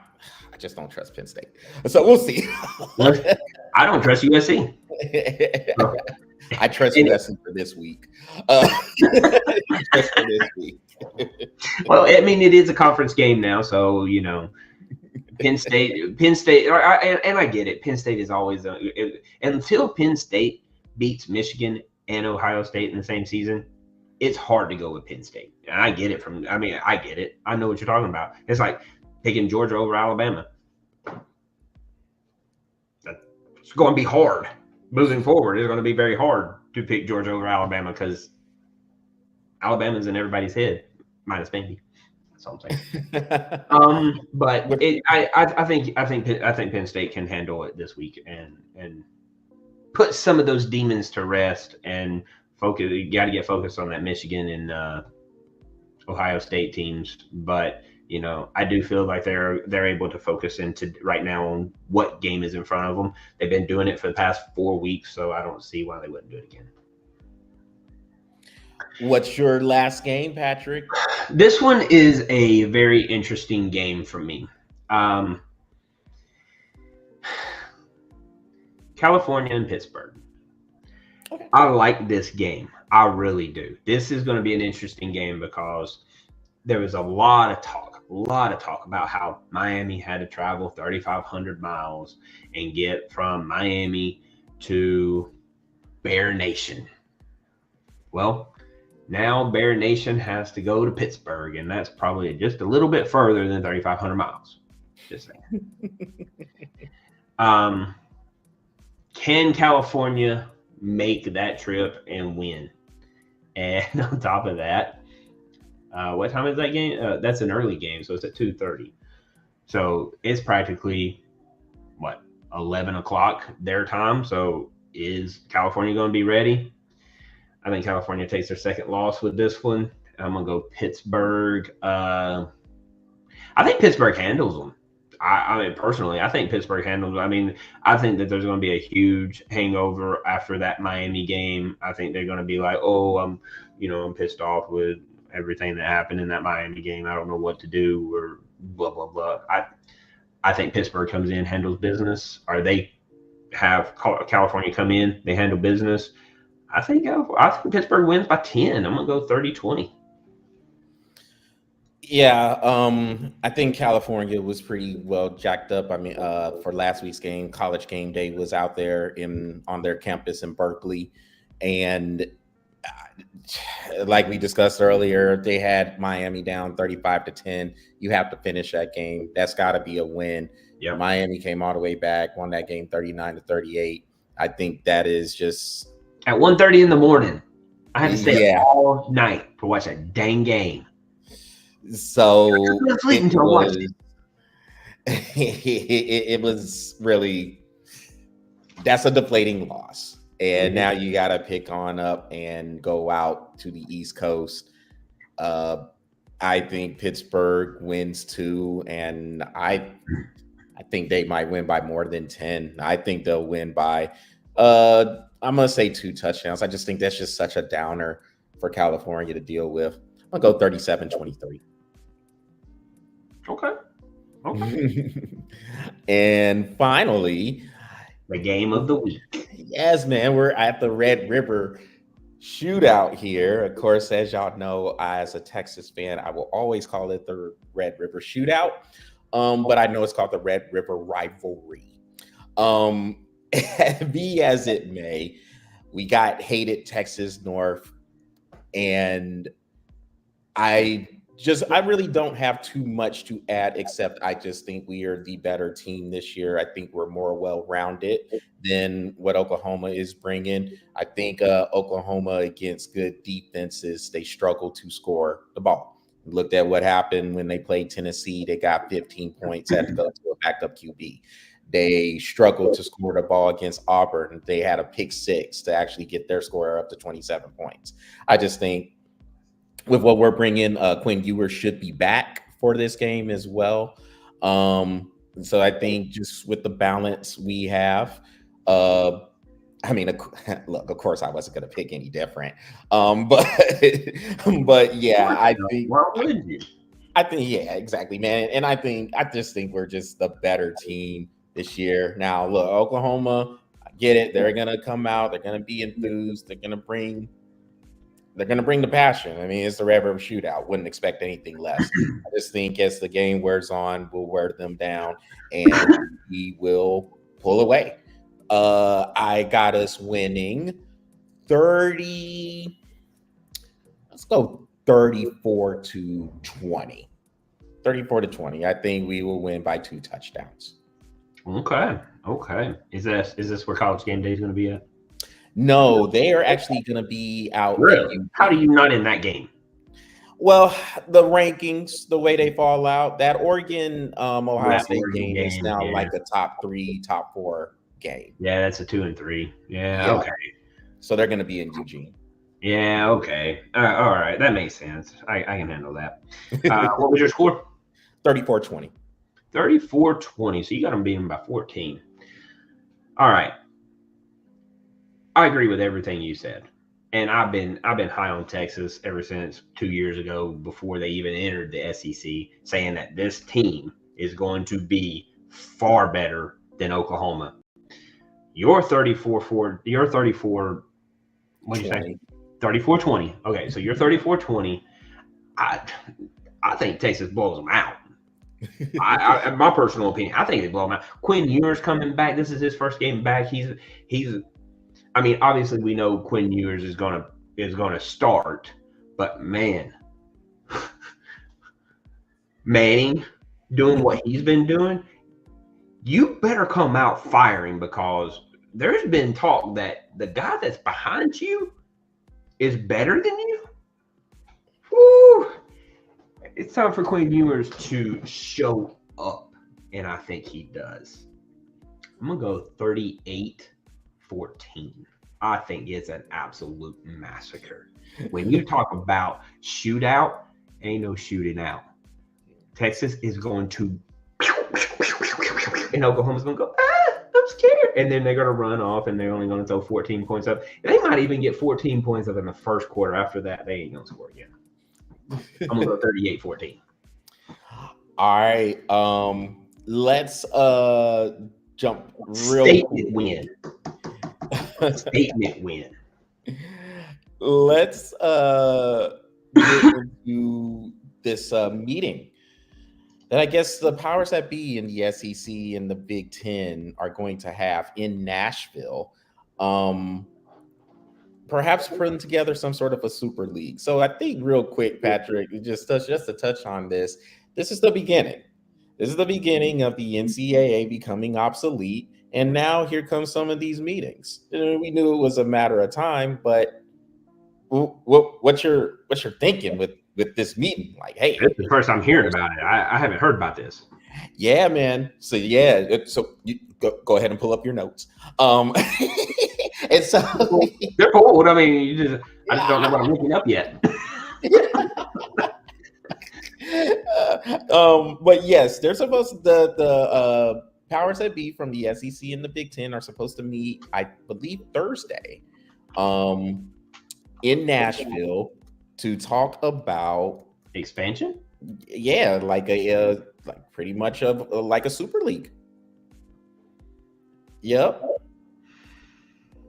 I just don't trust Penn State. So we'll see. I don't trust USC. I trust USC for this week. Just for this week. Well, I mean, it is a conference game now, so Penn State, and I get it. Penn State is always until Penn State beats Michigan and Ohio State in the same season, it's hard to go with Penn State. And I get it. I get it. I know what you're talking about. It's like picking Georgia over Alabama. It's going to be hard moving forward. It's going to be very hard to pick Georgia over Alabama because Alabama's in everybody's head, minus Vandy. That's all I'm saying. But I think Penn State can handle it this week and put some of those demons to rest and focus. You got to get focused on that Michigan and Ohio State teams, but I do feel like they're able to focus into right now on what game is in front of them. They've been doing it for the past 4 weeks, so I don't see why they wouldn't do it again. What's your last game, Patrick? This one is a very interesting game for me. California and Pittsburgh. Okay. I like this game. I really do. This is going to be an interesting game because there was a lot of talk about how Miami had to travel 3,500 miles and get from Miami to Bear Nation. Well, now Bear Nation has to go to Pittsburgh, and that's probably just a little bit further than 3,500 miles. Just saying. Can California make that trip and win? And on top of that, What time is that game? That's an early game, so it's at 2:30. So it's practically what 11 o'clock their time. So is California going to be ready? I think California takes their second loss with this one. I'm gonna go Pittsburgh. I think Pittsburgh handles them. I mean, personally, I think Pittsburgh handles. I mean, I think that there's going to be a huge hangover after that Miami game. I think they're going to be like, oh, I'm pissed off with everything that happened in that Miami game. I don't know what to do or blah blah blah. I think Pittsburgh comes in, handles business, or they have California come in, they handle business. I think Pittsburgh wins by 10. I'm gonna go 30-20. Yeah, I think California was pretty well jacked up. I mean, for last week's game, College Game Day was out there on their campus in Berkeley, and like we discussed earlier, they had Miami down 35-10. You have to finish that game. That's got to be a win. Yeah, Miami came all the way back, won that game 39-38. I think that is just at 1:30 in the morning. I had to stay up all night to watch that dang game. So it was really, that's a deflating loss. And now you got to pick on up and go out to the East Coast. I think Pittsburgh wins too, and I think they might win by more than 10. I think they'll win by, I'm going to say 2 touchdowns. I just think that's just such a downer for California to deal with. I'll go 37-23. Okay. And finally, the game of the week. Yes, man, we're at the Red River Shootout here. Of course, as y'all know, as a Texas fan, I will always call it the Red River Shootout. But I know it's called the Red River Rivalry. Be as it may, we got hated Texas North, and I really don't have too much to add, except I just think we are the better team this year. I think we're more well-rounded than what Oklahoma is bringing. I think Oklahoma, against good defenses, they struggle to score the ball. Looked at what happened when they played Tennessee. They got 15 points, had to go to a backup QB. They struggled to score the ball against Auburn. They had a pick 6 to actually get their score up to 27 points. I just think with what we're bringing, Quinn Ewers should be back for this game as well. So I think just with the balance we have, I mean, look, of course, I wasn't going to pick any different. But yeah, I think. Why would you? I think, yeah, exactly, man. And I just think we're just the better team this year. Now, look, Oklahoma, I get it. They're going to come out. They're going to be enthused. They're going to bring the passion. I mean, it's the Red River Shootout. Wouldn't expect anything less. I just think as the game wears on, we'll wear them down and we will pull away. I got us winning 30. Let's go 34-20. 34-20. I think we will win by 2 touchdowns. Okay. Is this where College Game Day is going to be at? No, they are actually going to be out. Really? How do you not in that game? Well, the rankings, the way they fall out, that Oregon Ohio State game is now like a top 3, top 4 game. Yeah, that's a 2 and 3. Yeah. Okay. So they're going to be in Eugene. Yeah. Okay. All right. That makes sense. I can handle that. What was your score? 34-20. 34-20. So you got them beating by 14. All right. I agree with everything you said, and I've been high on Texas ever since 2 years ago, before they even entered the SEC, saying that this team is going to be far better than Oklahoma. You're 34. What did you say? 34-20. Okay, so you're 34-20. I think Texas blows them out. My personal opinion, I think they blow them out. Quinn Ewers coming back. This is his first game back. He's. I mean, obviously, we know Quinn Ewers is gonna start, but man, Manning doing what he's been doing, you better come out firing, because there's been talk that the guy that's behind you is better than you. Woo! It's time for Quinn Ewers to show up, and I think he does. I'm going to go 38-14. I think it's an absolute massacre. When you talk about shootout, ain't no shooting out. Texas is going to, and Oklahoma's going to go, I'm scared. And then they're going to run off, and they're only going to throw 14 points up. And they might even get 14 points up in the first quarter. After that, they ain't going to score again. I'm going to go 38-14. All right. Let's jump real Statement win. Statement win. Let's get into this meeting that I guess the powers that be in the SEC and the Big Ten are going to have in Nashville. Perhaps putting together some sort of a super league. So I think real quick, Patrick, just to touch on this, this is the beginning. This is the beginning of the NCAA becoming obsolete. And now here comes some of these meetings. We knew it was a matter of time, but what you're thinking with this meeting? Like, hey, this is the first I'm hearing about it. I haven't heard about this. Yeah, man. So so you go ahead and pull up your notes. And so they're cold. I mean, I just don't know what I'm looking up yet. But yes, they're supposed the powers that be from the SEC and the Big Ten are supposed to meet, I believe, Thursday, in Nashville to talk about expansion. Yeah, like pretty much like a super league. Yep.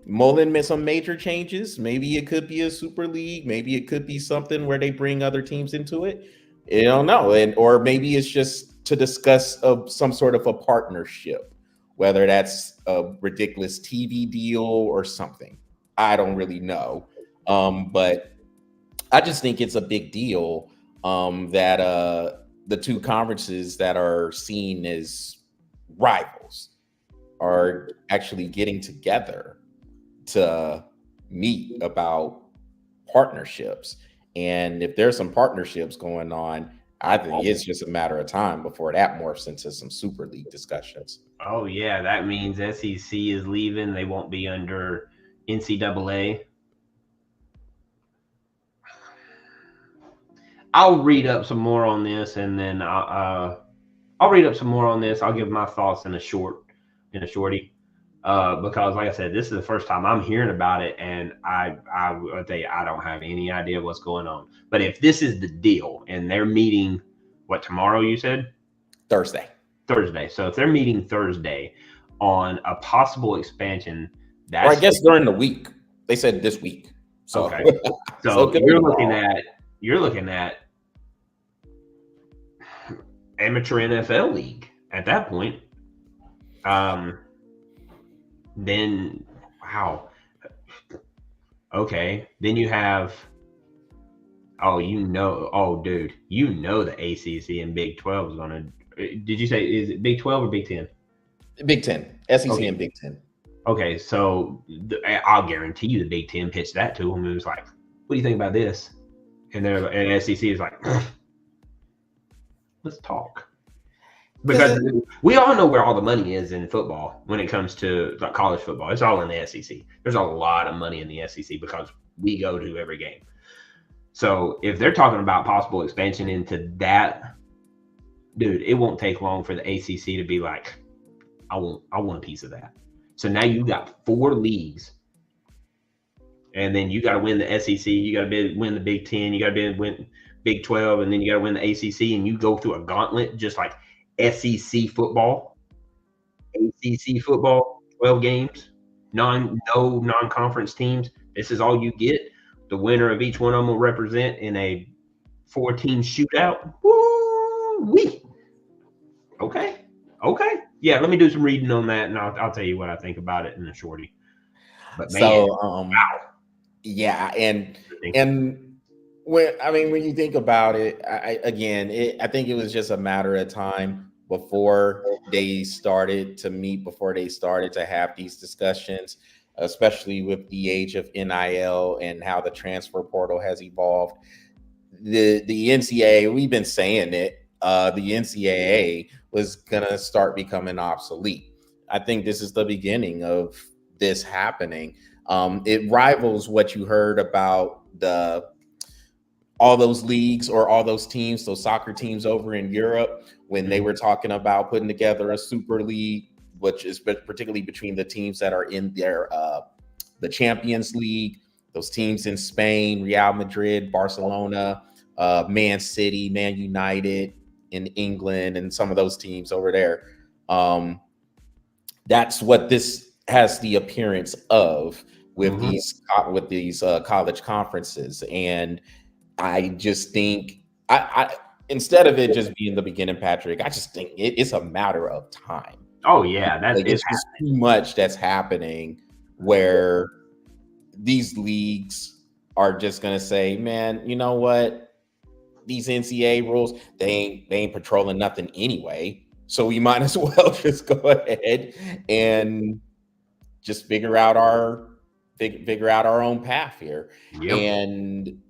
Mullen made some major changes. Maybe it could be a super league. Maybe it could be something where they bring other teams into it. I don't know. Or maybe it's just to discuss some sort of a partnership, whether that's a ridiculous TV deal or something. I don't really know. But I just think it's a big deal that the two conferences that are seen as rivals are actually getting together to meet about partnerships. And if there's some partnerships going on, I think it's just a matter of time before that morphs into some super league discussions. Oh yeah, that means SEC is leaving. They won't be under NCAA. I'll read up some more on this, and then I'll read up some more on this. I'll give my thoughts in a shorty. Because like I said, this is the first time I'm hearing about it, and I'll tell you, I don't have any idea what's going on. But if this is the deal, and they're meeting, what, tomorrow you said? Thursday. So if they're meeting Thursday on a possible expansion, or I guess during the week. They said this week. So okay. So you're looking at amateur NFL league at that point. Then wow. Okay. Then you have dude, the ACC and Big 12 is gonna. Did you say is it Big 12 or Big 10? Big 10, SEC okay. And Big 10. Okay, so I'll guarantee you the Big 10 pitched that to them. It was like, what do you think about this? And SEC is like, let's talk. Because we all know where all the money is in football when it comes to like college football. It's all in the SEC. There's a lot of money in the SEC because we go to every game. So if they're talking about possible expansion into that, dude, it won't take long for the ACC to be like, I want a piece of that. So now you got 4 leagues, and then you got to win the SEC. You got to win the Big 10. You got to win Big 12, and then you got to win the ACC. And you go through a gauntlet, just like SEC football, ACC football, 12 games, no non-conference teams. This is all you get. The winner of each one of them will represent in a 4-team shootout. Woo-wee. Okay. Yeah, let me do some reading on that, and I'll tell you what I think about it in a shorty. But man, wow. Yeah, and when you think about it, I think it was just a matter of time before they started to meet, before they started to have these discussions, especially with the age of NIL and how the transfer portal has evolved. the NCAA, we've been saying it, the NCAA was gonna start becoming obsolete. I think this is the beginning of this happening. It rivals what you heard about the all those leagues or all those teams, those soccer teams over in Europe, when they were talking about putting together a super league, which is particularly between the teams that are in their the Champions League, those teams in Spain, Real Madrid, Barcelona, Man City, Man United in England, and some of those teams over there. That's what this has the appearance of with these college conferences. And I just think I instead of it just being the beginning, Patrick, I just think it's a matter of time. Oh yeah, like it's just too much that's happening where these leagues are just gonna say, man, you know what? These NCAA rules, they ain't patrolling nothing anyway. So we might as well just go ahead and just figure out our own path here. Yep. And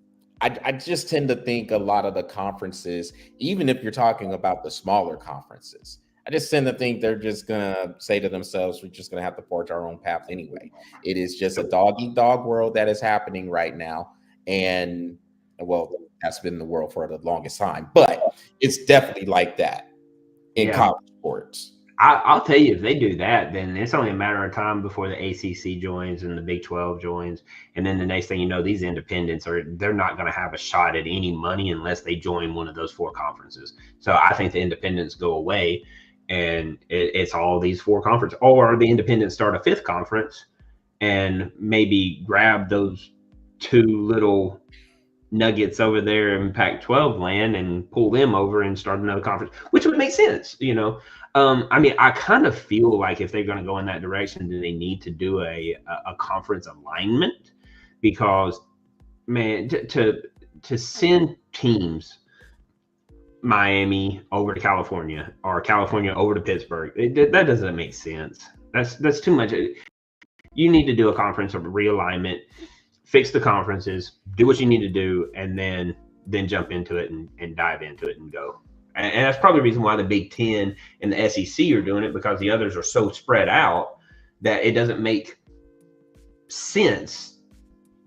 I just tend to think a lot of the conferences, even if you're talking about the smaller conferences, I just tend to think they're just gonna say to themselves, we're just gonna have to forge our own path anyway. It is just a dog-eat-dog world that is happening right now. And well, that's been the world for the longest time, but it's definitely like that in college sports. I'll tell you, if they do that, then it's only a matter of time before the ACC joins and the Big 12 joins. And then the next thing you know, these independents they're not going to have a shot at any money unless they join one of those four conferences. So I think the independents go away and it's all these four conferences, or the independents start a fifth conference and maybe grab those two little nuggets over there in Pac-12 land and pull them over and start another conference, which would make sense, you know. I mean, I kind of feel like if they're going to go in that direction, then they need to do a conference alignment, because, man, to send teams Miami over to California or California over to Pittsburgh, that doesn't make sense. That's too much. You need to do a conference of realignment, fix the conferences, do what you need to do, and then jump into it and dive into it and go. And that's probably the reason why the Big Ten and the SEC are doing it, because the others are so spread out that it doesn't make sense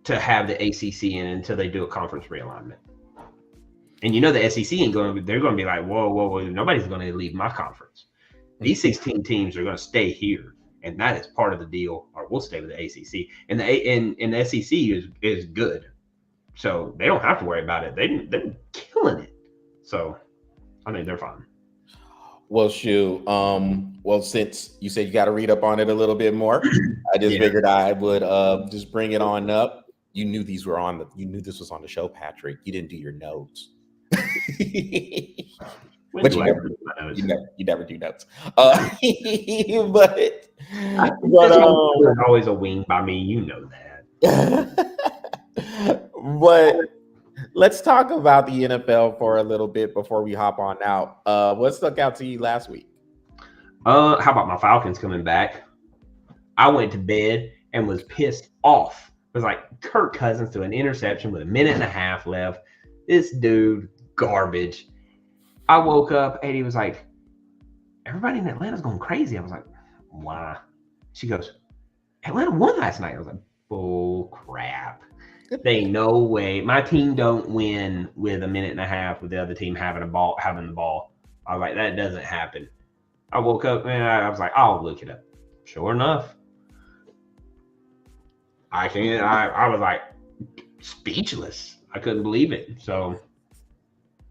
to have the ACC in until they do a conference realignment. And you know the SEC ain't going to, they're going to be like, whoa, nobody's going to leave my conference. These 16 teams are going to stay here, and that is part of the deal, or we'll stay with the ACC. And the SEC is good, so they don't have to worry about it. They're killing it. So I think they're fine. Well, shoot. Well, since you said you got to read up on it a little bit more, I just figured I would just bring it on up. You knew these were on you knew this was on the show, Patrick. You didn't do your notes. But you never do notes. But always a wing by me, you know that. But let's talk about the NFL for a little bit before we hop on out. What stuck out to you last week? How about my Falcons coming back? I went to bed and was pissed off. It was like Kirk Cousins threw an interception with a minute and a half left. This dude, garbage. I woke up and he was like, everybody in Atlanta's going crazy. I was like, why? She goes, Atlanta won last night. I was like, bull crap. There ain't no way. My team don't win with a minute and a half with the other team having the ball. I was like, that doesn't happen. I woke up and I was like, I'll look it up. Sure enough, I was like speechless. I couldn't believe it. So,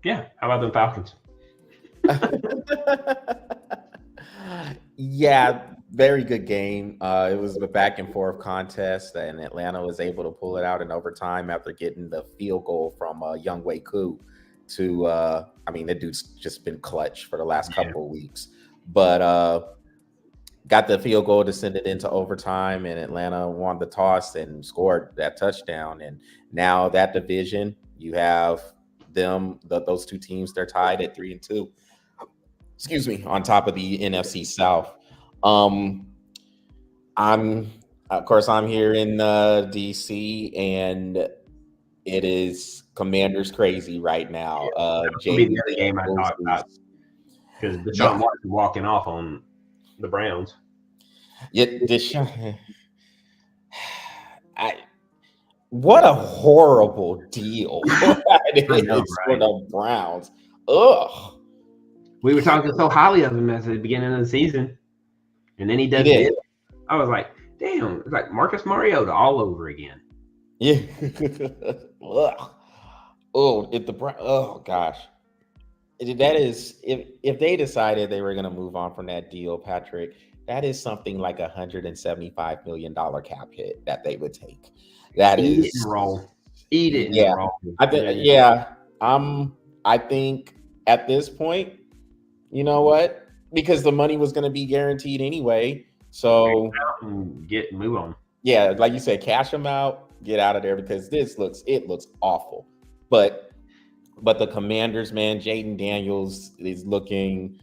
yeah. How about the Falcons? Yeah, very good game. It was a back and forth contest, and Atlanta was able to pull it out in overtime after getting the field goal from Younghoe Koo. I mean, that dude's just been clutch for the last couple of weeks, but got the field goal to send it into overtime, and Atlanta won the toss and scored that touchdown. And now that division, you have those two teams, they're tied at 3-2. Excuse me, on top of the NFC South. I'm here in DC, and It is Commanders crazy right now. That would be Jaden the other game I Daniels talked about because Deshaun yeah, Watson walking off on the Browns. yeah, I what a horrible deal that I know, is for right? the Browns. Ugh. We were talking so highly of him at the beginning of the season, and then he He does did. this. I was like, damn, it's like Marcus Mariota all over again. Yeah. Ugh. Oh, oh gosh. That is if they decided they were going to move on from that deal, Patrick, that is something like $175 million cap hit that they would take. That Eat it and is, roll. Eat it and yeah. roll. I think, yeah. I think at this point, you know what? Because the money was going to be guaranteed anyway. So And move on. yeah, like you said, cash them out, get out of there because it looks awful. But the Commanders, man, Jaden Daniels is looking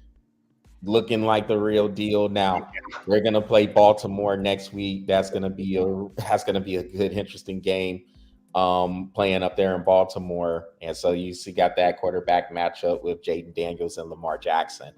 like the real deal. Now they're gonna play Baltimore next week. That's gonna be a good, interesting game. Playing up there in Baltimore, and so you see got that quarterback matchup with Jaden Daniels and Lamar Jackson.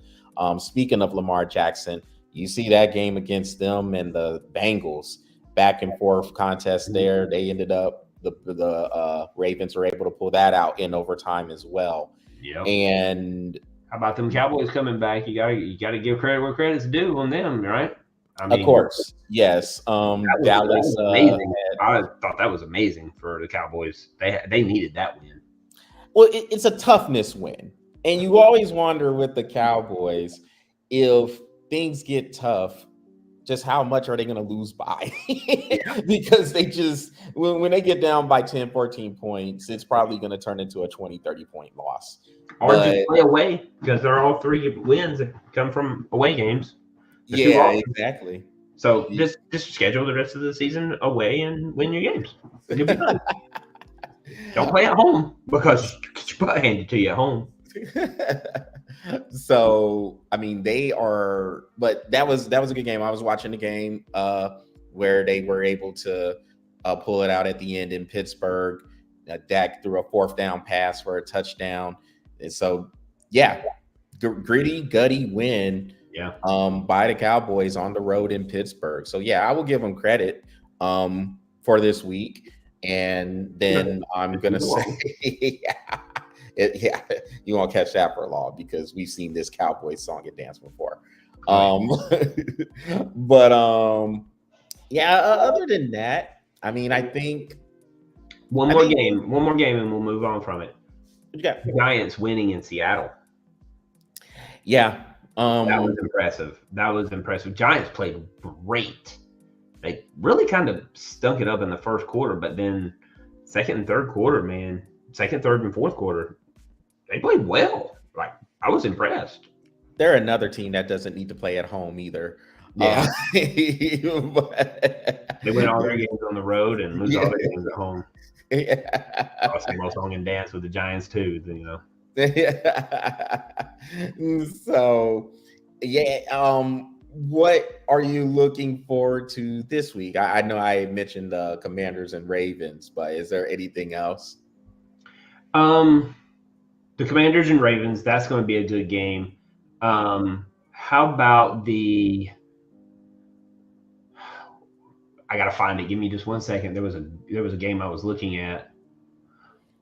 Speaking of Lamar Jackson, you see that game against them and the Bengals, back and forth contest there. They ended up the Ravens were able to pull that out in overtime as well. Yep. And how about them Cowboys coming back? You gotta give credit where credit's due on them, right? I mean, of course, yes. Dallas. Amazing. I thought that was amazing for the Cowboys. They needed that win. Well, it's a toughness win, and you always wonder with the Cowboys if things get tough, just how much are they going to lose by? Because they just when they get down by 10, 14 points, it's probably going to turn into a 20, 30 point loss. Or just play away because they're all 3 wins that come from away games. Yeah, exactly. So just schedule the rest of the season away and win your games. You'll be fine. Don't play at home because you get your butt handed to you at home. So I mean, but that was a good game. I was watching the game where they were able to pull it out at the end in Pittsburgh. Dak threw a 4th down pass for a touchdown, and so yeah, gritty, gutty win. Yeah. By the Cowboys on the road in Pittsburgh. So yeah, I will give them credit for this week, and then I'm gonna say, yeah, you won't catch that for long because we've seen this Cowboys song and dance before. But yeah. Other than that, I mean, I think one more game, and we'll move on from it. Yeah, Giants winning in Seattle. Yeah. That was impressive. Giants played great. They really kind of stunk it up in the first quarter, but then second, and third, and fourth quarter, they played well. Like, I was impressed. They're another team that doesn't need to play at home either. Yeah. They win all their games on the road and lose all their games at home. Yeah. I'll sing my song and dance with the Giants too, you know. So yeah, what are you looking forward to this week? I know I mentioned the Commanders and Ravens, but is there anything else? The Commanders and Ravens, that's going to be a good game. How about I gotta find it. Give me just 1 second. There was a game I was looking at.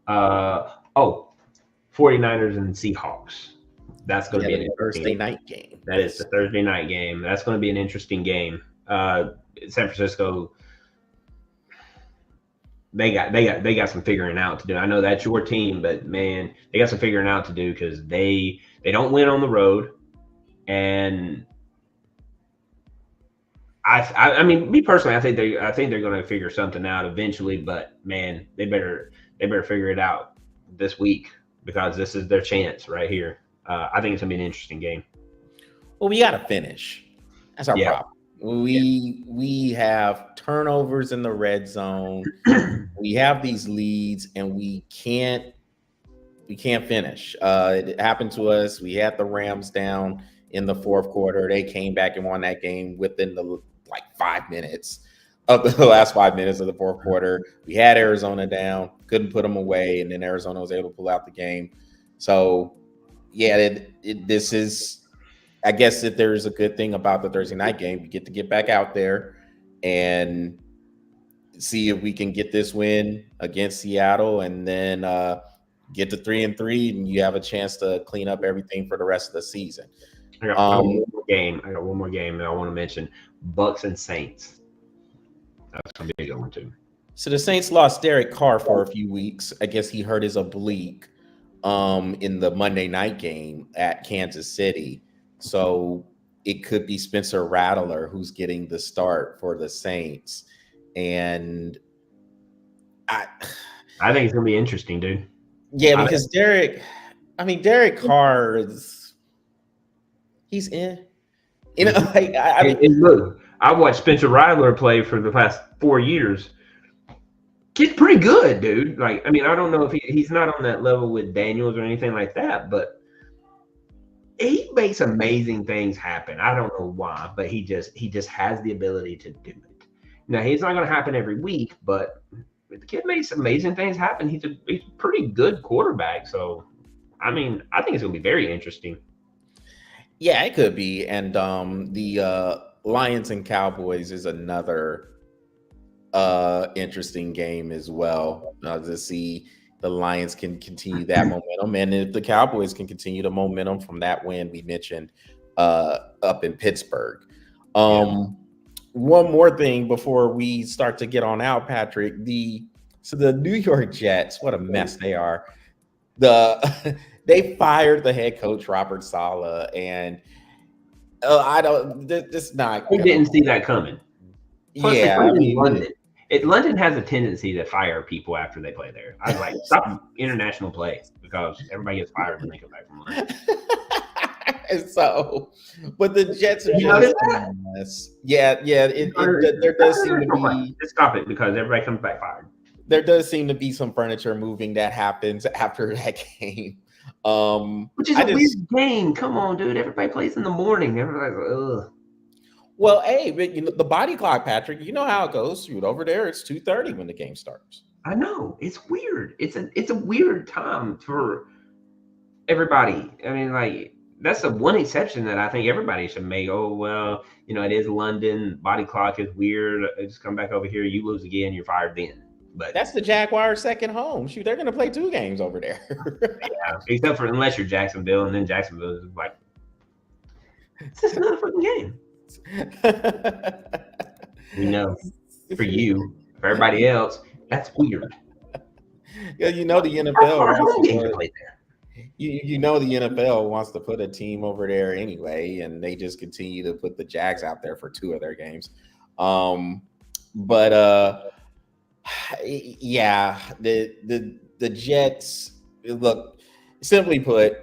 49ers and Seahawks. That's going to be a Thursday night game. That is the Thursday night game. That's going to be an interesting game. San Francisco, they got some figuring out to do. I know that's your team, but man, they got some figuring out to do because they don't win on the road, and I mean, me personally, I think they're going to figure something out eventually. But man, they better figure it out this week because this is their chance right here. I think it's gonna be an interesting game. Well, we got to finish. That's our problem. We have turnovers in the red zone. We have these leads, and we can't finish. It happened to us. We had the Rams down in the fourth quarter. They came back and won that game within the 5 minutes. of the last 5 minutes of the fourth quarter. We had Arizona down, couldn't put them away, and then Arizona was able to pull out the game. So, yeah, this is, I guess, if there's a good thing about the Thursday night game, we get to get back out there and see if we can get this win against Seattle, and then get to 3-3, and you have a chance to clean up everything for the rest of the season. I got one more game. I got one more game that I want to mention: Bucks and Saints. That's gonna be a good one too. So the Saints lost Derek Carr for a few weeks. I guess he hurt his oblique in the Monday night game at Kansas City. So it could be Spencer Rattler who's getting the start for the Saints. And I think it's gonna be interesting, dude. Yeah, because Derek Carr he's in. You know, like look, I watched Spencer Rattler play for the past 4 years. Kid's pretty good, dude. Like, I mean, I don't know if he's not on that level with Daniels or anything like that, but he makes amazing things happen. I don't know why, but he just has the ability to do it. Now, he's not going to happen every week, but the kid makes amazing things happen. He's a pretty good quarterback. So, I mean, I think it's going to be very interesting. Yeah, it could be. And the Lions and Cowboys is another interesting game as well, to see the Lions can continue that momentum, and if the Cowboys can continue the momentum from that win we mentioned up in Pittsburgh. One more thing before we start to get on out, Patrick. The New York Jets, what a mess they are. They fired the head coach Robert Saleh, and I don't. This not. We didn't see that coming. Plus, yeah, I mean, London. London has a tendency to fire people after they play there. I was like, stop international play, because everybody gets fired when they come back from London. So, but the Jets are just a mess. Yeah. There does seem to be. Just stop it, because everybody comes back fired. There does seem to be some furniture moving that happens after that game. Which is a weird game. Come on, dude. Everybody plays in the morning. Everybody's like, ugh. Well, hey, but you know the body clock, Patrick. You know how it goes. Shoot, over there, it's 2:30 when the game starts. I know, it's weird. It's a weird time for everybody. I mean, like, that's the one exception that I think everybody should make. Oh well, you know, it is London. Body clock is weird. Just come back over here. You lose again, you're fired then. But that's the Jaguars' second home. Shoot, they're gonna play 2 games over there. Yeah, except for unless you're Jacksonville, and then Jacksonville is like, it's just not a fucking game. You know, for you, for everybody else, that's weird. Yeah, you know the NFL. You know the NFL wants to put a team over there anyway, and they just continue to put the Jags out there for 2 of their games. Yeah, the Jets. Look, simply put,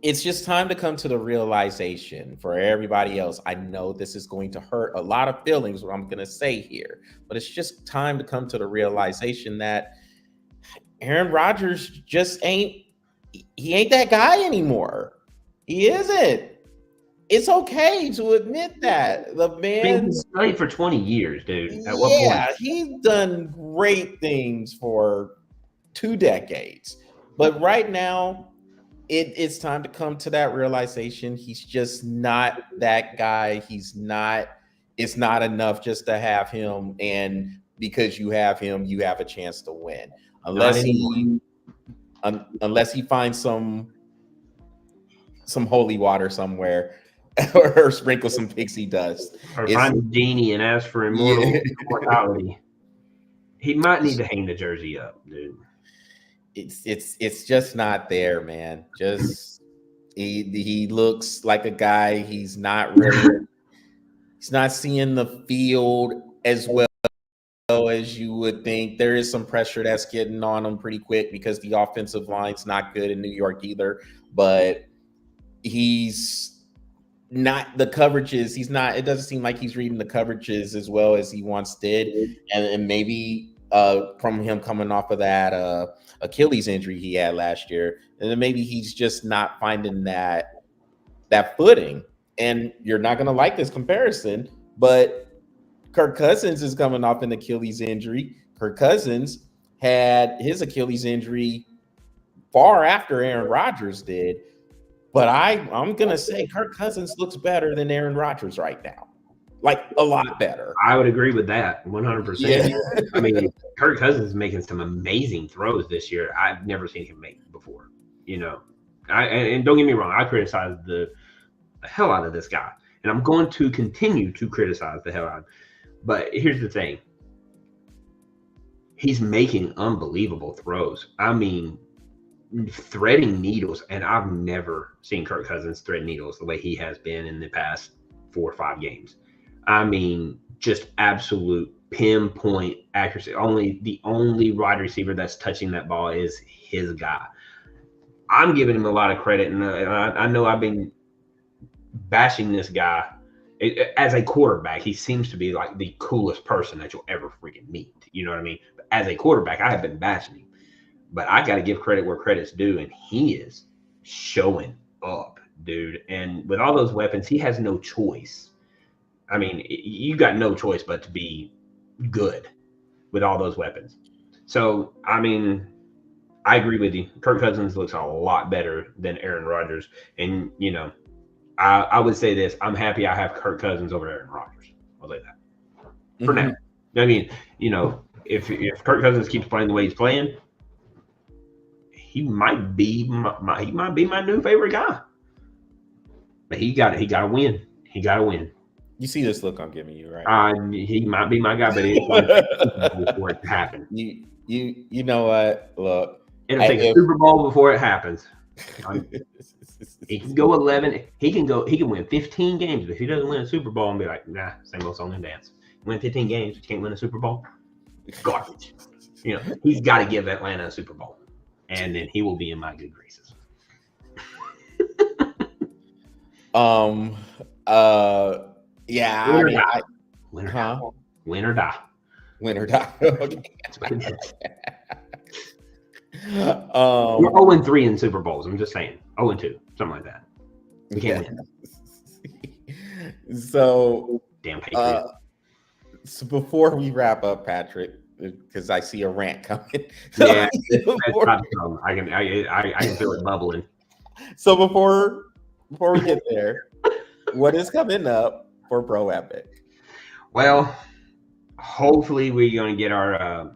it's just time to come to the realization for everybody else. I know this is going to hurt a lot of feelings, what I'm going to say here, but it's just time to come to the realization that Aaron Rodgers just ain't that guy anymore. He isn't. It's okay to admit that. The man he's played for 20 years, dude. At what point? He's done great things for 2 decades. But right now, it's time to come to that realization. He's just not that guy. It's not enough just to have him, and because you have him, you have a chance to win. Unless he finds some holy water somewhere, or sprinkle some pixie dust, or find a genie and ask for immortality. He might need to hang the jersey up, dude. It's just not there, man. Just he looks like a guy. He's not seeing the field as well as you would think. There is some pressure that's getting on him pretty quick because the offensive line's not good in New York either. But he's not the coverages. It doesn't seem like he's reading the coverages as well as he once did. And maybe from him coming off of that Achilles injury he had last year, and then maybe he's just not finding that footing. And you're not going to like this comparison, but Kirk Cousins is coming off an Achilles injury. Kirk Cousins had his Achilles injury far after Aaron Rodgers did. But I'm going to say Kirk Cousins looks better than Aaron Rodgers right now. Like, a lot better. I would agree with that 100%. Yeah. I mean, Kirk Cousins is making some amazing throws this year. I've never seen him make before. You know, and don't get me wrong, I criticize the hell out of this guy. And I'm going to continue to criticize the hell out of him. But here's the thing. He's making unbelievable throws. I mean, threading needles. And I've never seen Kirk Cousins thread needles the way he has been in the past 4 or 5 games. I mean, just absolute pinpoint accuracy. The only wide receiver that's touching that ball is his guy. I'm giving him a lot of credit. And I know I've been bashing this guy. As a quarterback, he seems to be like the coolest person that you'll ever freaking meet. You know what I mean? But as a quarterback, I have been bashing him. But I got to give credit where credit's due, and he is showing up, dude. And with all those weapons, he has no choice. I mean, you got no choice but to be good with all those weapons. So, I mean, I agree with you. Kirk Cousins looks a lot better than Aaron Rodgers. And, you know, I would say this. I'm happy I have Kirk Cousins over Aaron Rodgers. I'll say that for now. I mean, you know, if Kirk Cousins keeps playing the way he's playing, he might be my new favorite guy. But he got to win. He got to win. You see this look I'm giving you, right? He might be my guy, but it's going to take before it happens. You know what? Look, it'll take a Super Bowl before it happens. He can go 11. He can win 15 games, but if he doesn't win a Super Bowl and be like, nah, same old song and dance. Win 15 games, but you can't win a Super Bowl. Garbage. You know, he's got to give Atlanta a Super Bowl, and then he will be in my good graces. Yeah. Win or die. Win or die. Okay. We're 0-3 in Super Bowls. I'm just saying. 0-2, something like that. We can't win. So, damn Patriots. So before we wrap up, Patrick, because I see a rant coming. Yeah, I can feel it bubbling. So before we get there, what is coming up for Pro Epic? Well, hopefully we're going to get our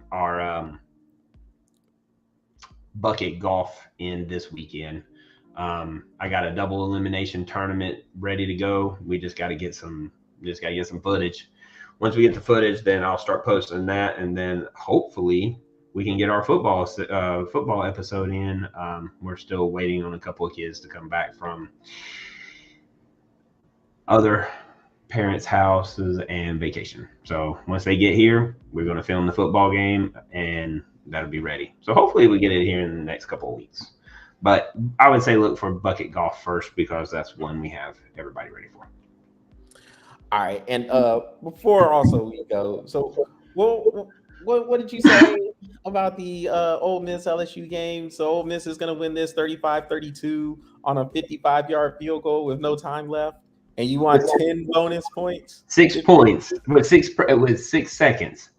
bucket golf in this weekend. I got a double elimination tournament ready to go. We just got to get some footage. Once we get the footage, then I'll start posting that, and then hopefully we can get our football episode in. We're still waiting on a couple of kids to come back from other parents' houses and vacation. So once they get here, we're going to film the football game, and that'll be ready. So hopefully we get it here in the next couple of weeks. But I would say look for bucket golf first, because that's one we have everybody ready for. All right. And before also we go, so what did you say about the Ole Miss LSU game? So Ole Miss is going to win this 35-32 on a 55-yard field goal with no time left. And you want 10 bonus points? 6 points with 6 seconds.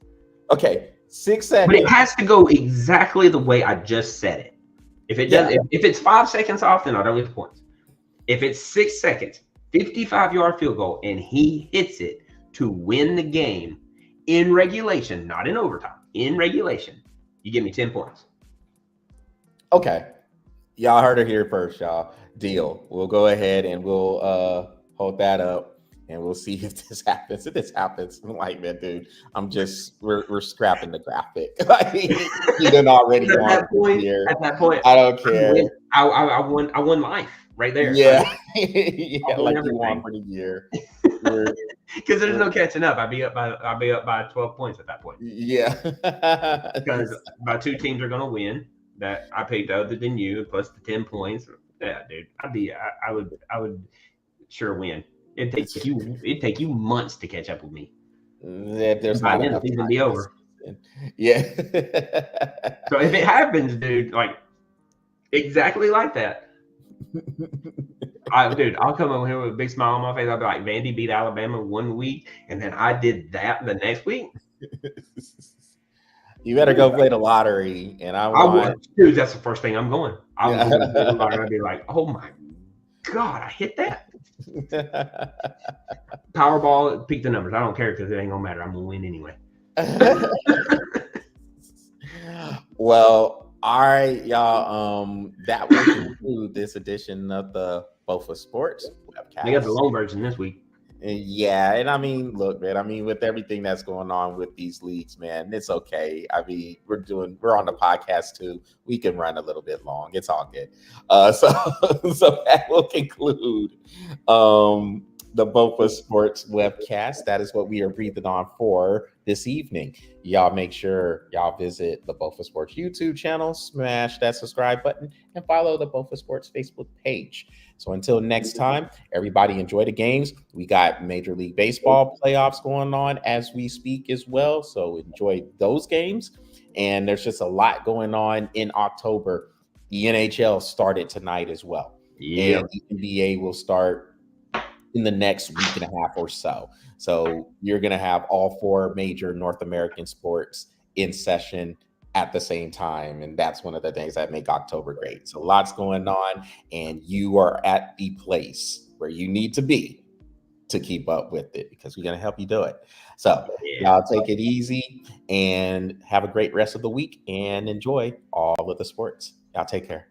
Okay, 6 seconds. But it has to go exactly the way I just said it. If it does, if it's 5 seconds off, then I don't get the points. If it's 6 seconds, 55-yard field goal, and he hits it to win the game in regulation, not in overtime, in regulation, you give me 10 points. Okay. Y'all heard it here first, y'all. Deal. We'll go ahead and we'll hold that up, and we'll see if this happens. If this happens, I'm like, man, dude, we're scrapping the graphic. Like, you done already won here. At that point, I don't care. I won life right there. Yeah, like you won for the year. Because there's no catching up. I'll be up by 12 points at that point. Yeah, because my 2 teams are gonna win. That I picked other than you, plus the 10 points. Yeah, dude, I would sure win. It'd take you months to catch up with me. If there's by then, the season be over. Yeah. So if it happens, dude, like exactly like that, Dude, I'll come over here with a big smile on my face. I'll be like, Vandy beat Alabama 1 week, and then I did that the next week. You better go play the lottery, and I I want. would, dude. That's the first thing I'm going. I would go play the lottery. I'd be like, oh my god, I hit that. Powerball, peak the numbers. I don't care because it ain't gonna matter. I'm gonna win anyway. Well, all right, y'all. That will conclude this edition of the BOFA Sports Webcast. They got the long version this week. Yeah, and I mean, look, man. I mean, with everything that's going on with these leagues, man, it's okay. I mean, we're on the podcast too. We can run a little bit long. It's all good. So that will conclude the BOFA Sports Webcast. That is what we are breathing on for this evening. Y'all make sure y'all visit the BOFA Sports YouTube channel, smash that subscribe button, and follow the BOFA Sports Facebook page. So until next time, everybody enjoy the games. We got Major League Baseball playoffs going on as we speak as well. So enjoy those games. And there's just a lot going on in October. The NHL started tonight as well. Yeah. And the NBA will start in the next week and a half or so. So you're going to have all 4 major North American sports in session at the same time. And that's one of the things that make October great. So lots going on, and you are at the place where you need to be to keep up with it, because we're going to help you do it. So y'all take it easy and have a great rest of the week and enjoy all of the sports. Y'all take care.